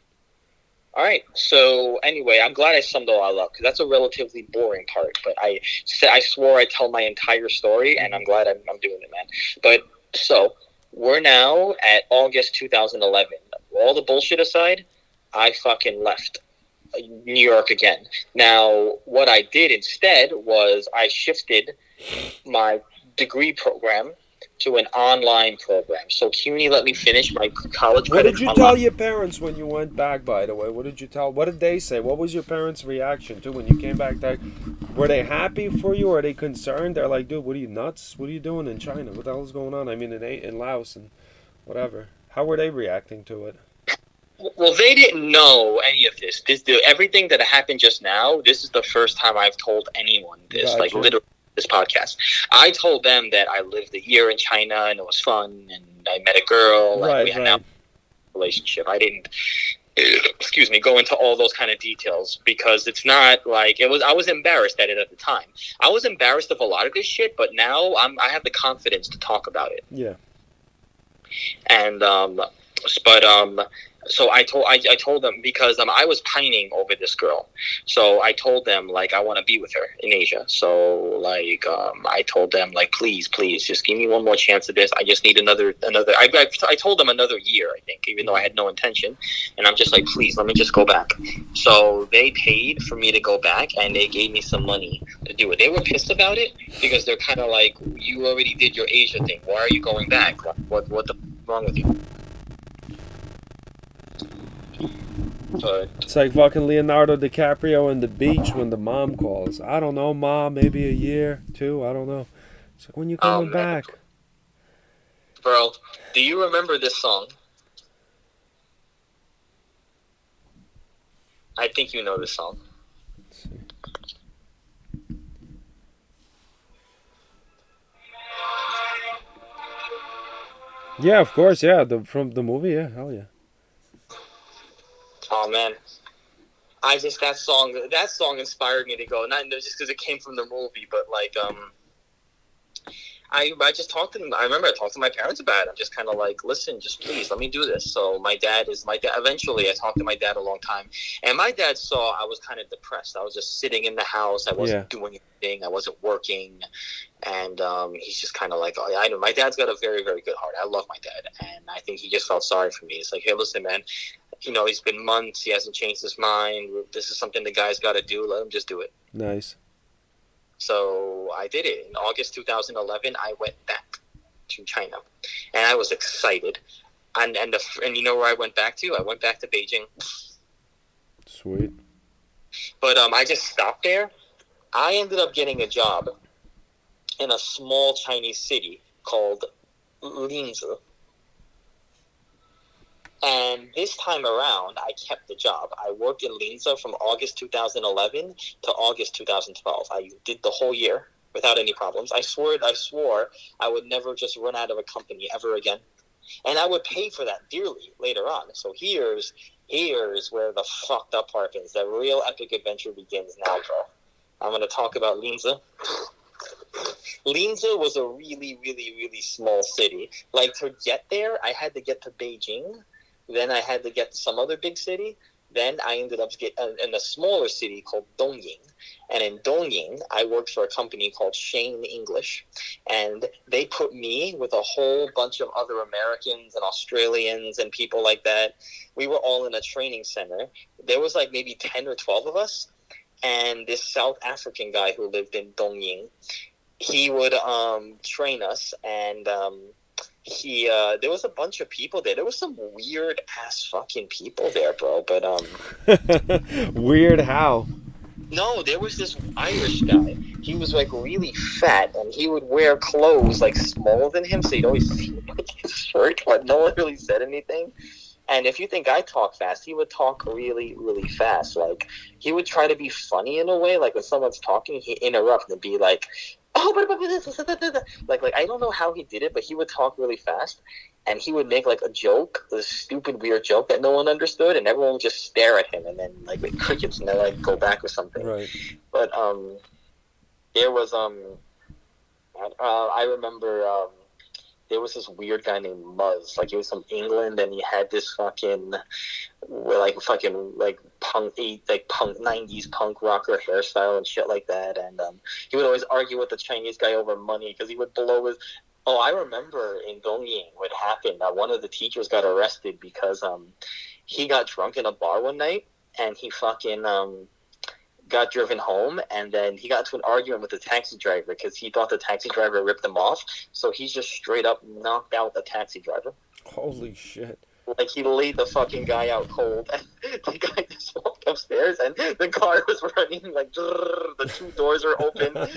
[SPEAKER 2] All right. So anyway, I'm glad I summed it all up because that's a relatively boring part. But I swore I'd tell my entire story, and I'm glad I'm doing it, man. But so we're now at August 2011. All the bullshit aside, I fucking left New York again. Now, what I did instead was I shifted my degree program to an online program. So CUNY let me finish my college
[SPEAKER 1] What did
[SPEAKER 2] credits
[SPEAKER 1] you
[SPEAKER 2] online.
[SPEAKER 1] tell your parents when you went back? By the way, what did you tell? What did they say? What was your parents' reaction to when you came back? Were they happy for you? Or are they concerned? They're like, dude, what are you nuts? What are you doing in China? What the hell is going on? I mean, in Laos and whatever. How were they reacting to it?
[SPEAKER 2] Well, they didn't know any of this. Everything that happened just now. This is the first time I've told anyone this. Like
[SPEAKER 1] Gotcha.
[SPEAKER 2] literally, this podcast. I told them that I lived a year in China and it was fun, and I met a girl, and we had now
[SPEAKER 1] Right.
[SPEAKER 2] a relationship. I didn't, excuse me, go into all those kind of details because it's not like it was. I was embarrassed at it at the time. I was embarrassed of a lot of this shit, but now I have the confidence to talk about it.
[SPEAKER 1] Yeah.
[SPEAKER 2] And but so I told them because I was pining over this girl, so I told them like I want to be with her in Asia. So like I told them like please just give me one more chance at this. I just need another. I told them another year, I think, even though I had no intention, and I'm just like please let me just go back. So they paid for me to go back and they gave me some money to do it. They were pissed about it because they're kind of like you already did your Asia thing. Why are you going back? Like, what the wrong with you? But
[SPEAKER 1] It's like fucking Leonardo DiCaprio on the beach when the mom calls. I don't know, mom. Maybe a year, two. I don't know. It's like when you
[SPEAKER 2] oh
[SPEAKER 1] coming
[SPEAKER 2] man,
[SPEAKER 1] back?
[SPEAKER 2] bro, do you remember this song? I think you know this song.
[SPEAKER 1] Let's see. Yeah, of course. Yeah, from the movie. Yeah, hell yeah.
[SPEAKER 2] Oh man, I just that song inspired me to go. Not just because it came from the movie, but like I just talked to them. I remember I talked to my parents about it. I'm just kind of like, listen, just please let me do this. So my dad. Eventually, I talked to my dad a long time, and my dad saw I was kind of depressed. I was just sitting in the house. I
[SPEAKER 1] Yeah.
[SPEAKER 2] wasn't doing anything. I wasn't working, and he's just kind of like, oh, yeah, I know. My dad's got a very, very good heart. I love my dad, and I think he just felt sorry for me. It's like, hey, listen, man. It's been months. He hasn't changed his mind. This is something the guy's got to do. Let him just do it.
[SPEAKER 1] Nice.
[SPEAKER 2] So I did it. In August 2011, I went back to China, and I was excited. And you know where I went back to? I went back to Beijing.
[SPEAKER 1] Sweet.
[SPEAKER 2] But I just stopped there. I ended up getting a job in a small Chinese city called Linzi. And this time around, I kept the job. I worked in Linzi from August 2011 to August 2012. I did the whole year without any problems. I swore I would never just run out of a company ever again. And I would pay for that dearly later on. So here's where the fucked up part is. The real epic adventure begins now, bro. I'm going to talk about Linzi. Linzi was a really, really, really small city. Like, to get there, I had to get to Beijing. Then I had to get to some other big city. Then I ended up in a smaller city called Dongying. And in Dongying, I worked for a company called Shane English. And they put me with a whole bunch of other Americans and Australians and people like that. We were all in a training center. There was like maybe 10 or 12 of us. And this South African guy who lived in Dongying, he would train us, and there was a bunch of people there. There was some weird ass fucking people there, bro. But
[SPEAKER 1] Weird how?
[SPEAKER 2] no, there was this Irish guy. He was like really fat, and he would wear clothes like smaller than him, so you'd always see like his shirt, but no one really said anything. And if you think I talk fast, he would talk really, really fast. Like, he would try to be funny in a way. Like, when someone's talking, he'd interrupt and be like, oh, like I don't know how he did it, but he would talk really fast. And he would make, like, a joke, a stupid, weird joke that no one understood, and everyone would just stare at him and then, like, with crickets, and then, like, go back or something.
[SPEAKER 1] Right.
[SPEAKER 2] But, there was, I remember, there was this weird guy named Muzz. Like, he was from England, and he had this fucking punk 90s punk rocker hairstyle and shit like that. And he would always argue with the Chinese guy over money because he would blow his. Oh, I remember in Dongying what happened. One of the teachers got arrested because he got drunk in a bar one night, and he fucking got driven home, and then he got into an argument with the taxi driver because he thought the taxi driver ripped him off. So he just straight up knocked out the taxi driver.
[SPEAKER 1] Holy shit.
[SPEAKER 2] Like, he laid the fucking guy out cold, and the guy just walked upstairs, and the car was running, like, the two doors were open, and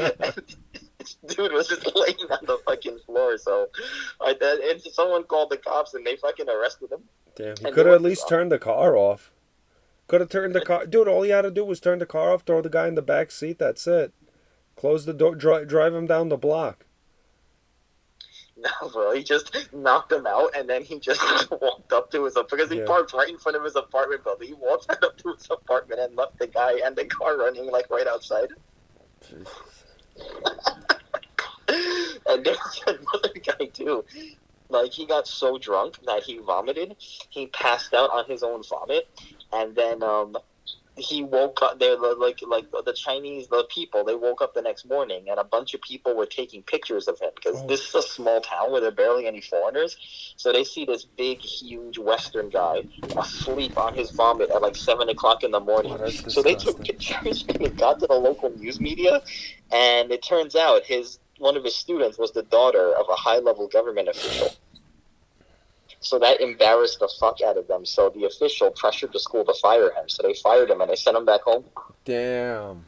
[SPEAKER 2] this dude was just laying on the fucking floor. So and someone called the cops, and they fucking arrested him.
[SPEAKER 1] Damn, he could have at least turned the car off. Could have turned the car. Dude, all he had to do was turn the car off, throw the guy in the back seat. That's it. Close the door, drive him down the block.
[SPEAKER 2] No, bro, he just knocked him out, and then he just walked up to his because he parked right in front of his apartment building. He walked right up to his apartment and left the guy and the car running like right outside. And there was another guy too. Like, he got so drunk that he vomited. He passed out on his own vomit, and then he woke up. They like the Chinese, the people. They woke up the next morning, and a bunch of people were taking pictures of him because this is a small town where there are barely any foreigners. So they see this big, huge Western guy asleep on his vomit at like 7 o'clock in the morning.
[SPEAKER 1] Oh,
[SPEAKER 2] so they took pictures and it got to the local news media, and it turns out one of his students was the daughter of a high-level government official. So that embarrassed the fuck out of them. So the official pressured the school to fire him. So they fired him and they sent him back home.
[SPEAKER 1] Damn.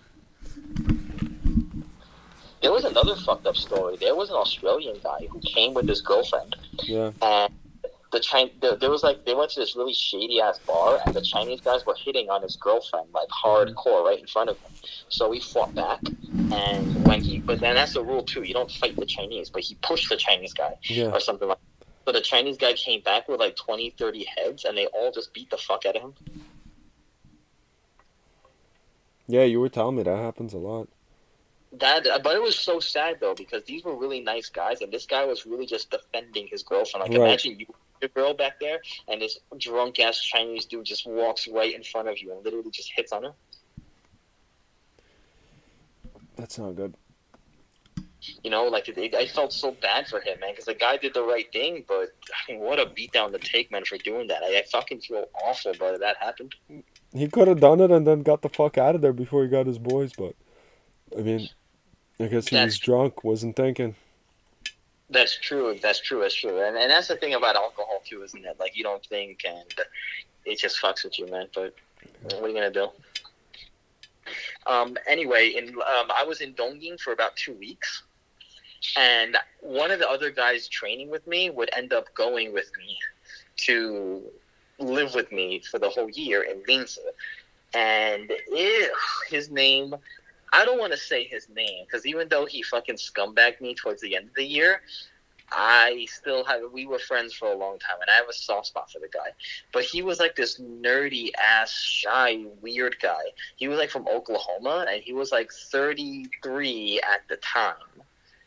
[SPEAKER 2] There was another fucked up story. There was an Australian guy who came with his girlfriend.
[SPEAKER 1] Yeah.
[SPEAKER 2] And they went to this really shady ass bar, and the Chinese guys were hitting on his girlfriend like hardcore right in front of him. So he fought back, and but then that's the rule too. You don't fight the Chinese, but he pushed the Chinese guy or something like that. So the Chinese guy came back with like 20, 30 heads, and they all just beat the fuck out of him.
[SPEAKER 1] Yeah, you were telling me that happens a lot.
[SPEAKER 2] But it was so sad though because these were really nice guys, and this guy was really just defending his girlfriend. Like,
[SPEAKER 1] Right.
[SPEAKER 2] imagine you, your girl back there, and this drunk ass Chinese dude just walks right in front of you and literally just hits on her.
[SPEAKER 1] That's not good.
[SPEAKER 2] You know, like I felt so bad for him, man, because the guy did the right thing, but I mean, what a beatdown to take, man, for doing that. I fucking feel awful, brother. That happened.
[SPEAKER 1] He could have done it and then got the fuck out of there before he got his boys, but I mean, I guess he was
[SPEAKER 2] That's
[SPEAKER 1] drunk, wasn't thinking.
[SPEAKER 2] that's true. That's true. That's true. And that's the thing about alcohol too, isn't it? Like you don't think, and it just fucks with you, man. But what are you gonna do? Anyway, I was in Dongying for about 2 weeks, and one of the other guys training with me would end up going with me to live with me for the whole year in Linz. And his name, I don't want to say his name, because even though he fucking scumbagged me towards the end of the year, we were friends for a long time, and I have a soft spot for the guy. But he was like this nerdy ass, shy, weird guy. He was like from Oklahoma, and he was like 33 at the time.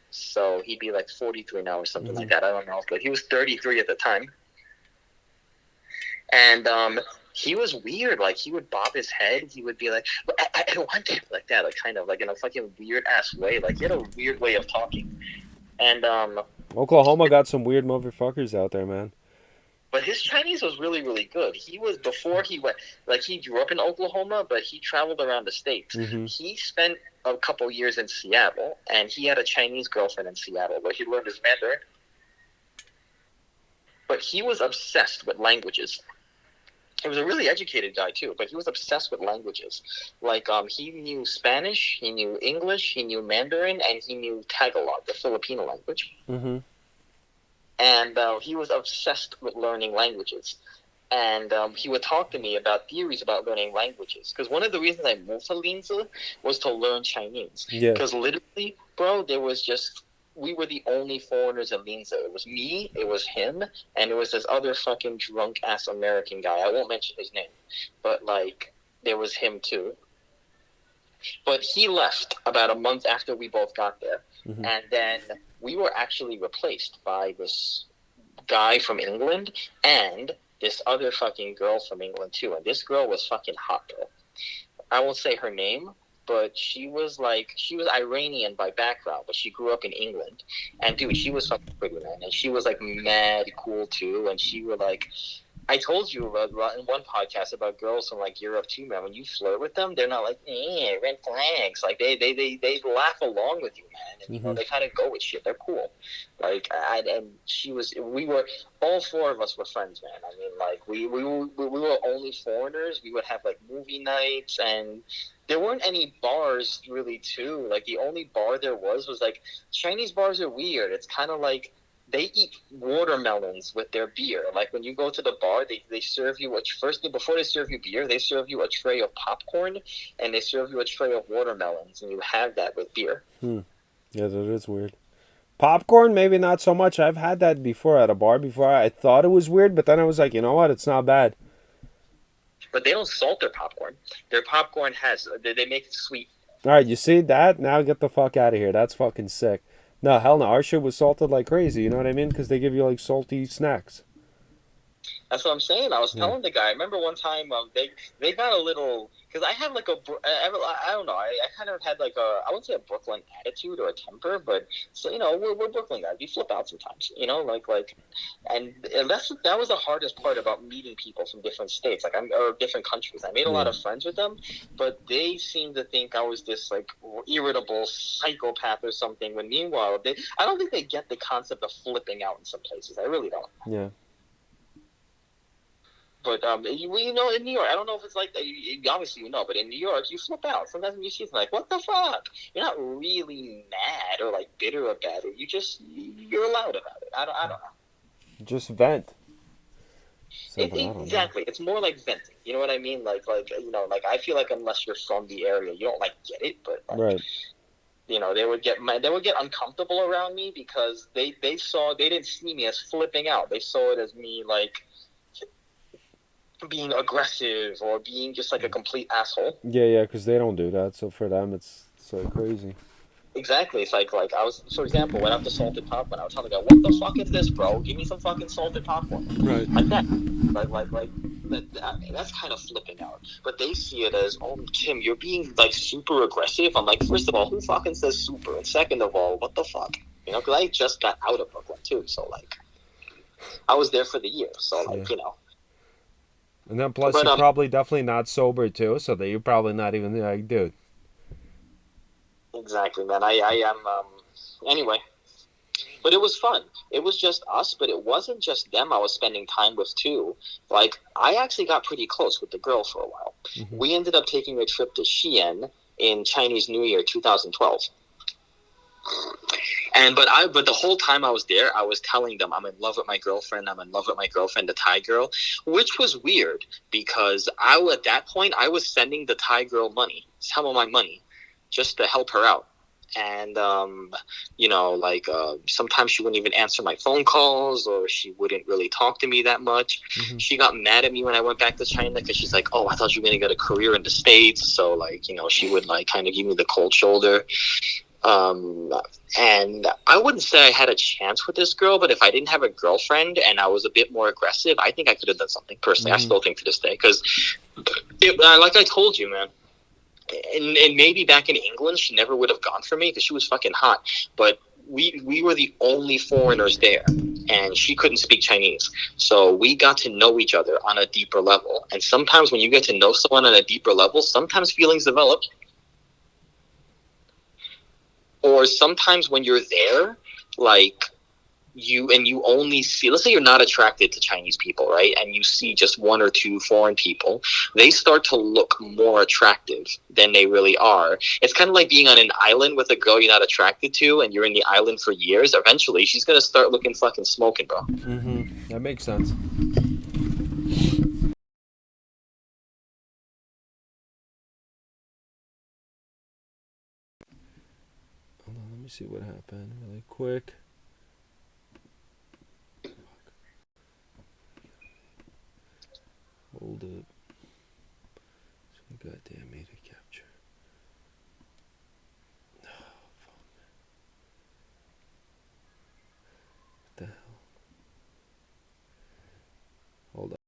[SPEAKER 2] So he'd be like 43 now or something like that. I don't know, but he was 33 at the time. And he was weird. Like, he would bob his head. He would be like, I don't want to, like that, like kind of like in a fucking weird ass way. Like, he had a weird way of talking. And
[SPEAKER 1] Oklahoma got some weird motherfuckers out there, man.
[SPEAKER 2] but his Chinese was really, really good. He was, before he went, like, he grew up in Oklahoma, but he traveled around the States.
[SPEAKER 1] Mm-hmm.
[SPEAKER 2] He spent a couple years in Seattle, and he had a Chinese girlfriend in Seattle where he learned his Mandarin. But he was obsessed with languages. He was a really educated guy too, but he was obsessed with languages. Like, he knew Spanish, he knew English, he knew Mandarin, and he knew Tagalog, the Filipino language.
[SPEAKER 1] Mm-hmm.
[SPEAKER 2] And he was obsessed with learning languages. And he would talk to me about theories about learning languages. Because one of the reasons I moved to Linz was to learn Chinese.
[SPEAKER 1] Yeah.
[SPEAKER 2] Because literally, bro, we were the only foreigners in Linz. It was me, it was him, and it was this other fucking drunk-ass American guy. I won't mention his name. But, like, there was him too. But he left about a month after we both got there.
[SPEAKER 1] Mm-hmm.
[SPEAKER 2] And then we were actually replaced by this guy from England and this other fucking girl from England too. And this girl was fucking hot, bro. I won't say her name, but she was Iranian by background, but she grew up in England. And dude, she was fucking pretty, man. And she was like mad cool too. And she was like, I told you in one podcast about girls from like Europe too, man. When you flirt with them, they're not like, red flags. Like they laugh along with you, man. And you know, they kind of go with shit. They're cool. Like, we were, all four of us were friends, man. I mean, like we were only foreigners. We would have like movie nights, and there weren't any bars really too. Like the only bar there was like, Chinese bars are weird. It's kind of like, they eat watermelons with their beer. Like when you go to the bar, they serve you before they serve you beer, they serve you a tray of popcorn and they serve you a tray of watermelons, and you have that with beer.
[SPEAKER 1] Yeah, that is weird. Popcorn, maybe not so much. I've had that before at a bar before. I thought it was weird, but then I was like, you know what? It's not bad.
[SPEAKER 2] But they don't salt their popcorn. Their popcorn they make it sweet.
[SPEAKER 1] All right, you see that? Now get the fuck out of here. That's fucking sick. No, hell no. Our shit was salted like crazy. You know what I mean? Because they give you like salty snacks.
[SPEAKER 2] That's what I'm saying. I was telling the guy. I remember one time they got a little, because I have like I don't know. I kind of had like I wouldn't say a Brooklyn attitude or a temper, but so you know we're Brooklyn guys. We flip out sometimes. You know, and that was the hardest part about meeting people from different states, or different countries. I made a lot of friends with them, but they seemed to think I was this like irritable psychopath or something. When meanwhile, I don't think they get the concept of flipping out in some places. I really don't.
[SPEAKER 1] Yeah.
[SPEAKER 2] But you know, in New York, I don't know if it's like that. Obviously, you know, but in New York, you flip out. Sometimes when you see something like, "What the fuck?" You're not really mad or like bitter about it. You're loud about it. I don't know.
[SPEAKER 1] Just vent.
[SPEAKER 2] Exactly. It's more like venting. You know what I mean? Like you know, like I feel like unless you're from the area, you don't like get it. But
[SPEAKER 1] right.
[SPEAKER 2] they would get uncomfortable around me because they didn't see me as flipping out. They saw it as me like being aggressive or being just like a complete asshole.
[SPEAKER 1] Yeah, because they don't do that. So for them, it's so crazy.
[SPEAKER 2] Exactly. It's like I was, for example, went out to salted popcorn. I was telling the guy, "What the fuck is this, bro? Give me some fucking salted popcorn."
[SPEAKER 1] Right.
[SPEAKER 2] Like that. That's kind of flipping out. But they see it as, "Oh, Tim, you're being like super aggressive." I'm like, first of all, who fucking says super? And second of all, what the fuck? Because I just got out of Brooklyn too, so like, I was there for the year, so like,
[SPEAKER 1] Yeah. And then plus
[SPEAKER 2] But
[SPEAKER 1] you're probably definitely not sober too, so that you're probably not even like, dude.
[SPEAKER 2] exactly, man. I am. Anyway, but it was fun. It was just us, but it wasn't just them I was spending time with too. Like, I actually got pretty close with the girl for a while.
[SPEAKER 1] Mm-hmm.
[SPEAKER 2] We ended up taking a trip to Xi'an in Chinese New Year 2012. But the whole time I was there, I was telling them I'm in love with my girlfriend. I'm in love with my girlfriend, the Thai girl, which was weird because at that point I was sending the Thai girl money, some of my money, just to help her out. And sometimes she wouldn't even answer my phone calls, or she wouldn't really talk to me that much.
[SPEAKER 1] Mm-hmm.
[SPEAKER 2] She got mad at me when I went back to China because she's like, "Oh, I thought you were gonna get a career in the States." So like, she would like kind of give me the cold shoulder. And I wouldn't say I had a chance with this girl, but if I didn't have a girlfriend and I was a bit more aggressive, I think I could have done something personally.
[SPEAKER 1] Mm-hmm.
[SPEAKER 2] I still think to this day, because like I told you, man, and maybe back in England, she never would have gone for me because she was fucking hot. But we were the only foreigners there, and she couldn't speak Chinese. So we got to know each other on a deeper level. And sometimes when you get to know someone on a deeper level, sometimes feelings develop. Or sometimes when you're there, like you only see, let's say you're not attracted to Chinese people, right? And you see just one or two foreign people, they start to look more attractive than they really are. It's kind of like being on an island with a girl you're not attracted to, and you're in the island for years. Eventually, she's gonna start looking fucking smoking, bro.
[SPEAKER 1] Mm-hmm. That makes sense. Hold on, let me see what happened really quick. Hold up. Goddamn media capture.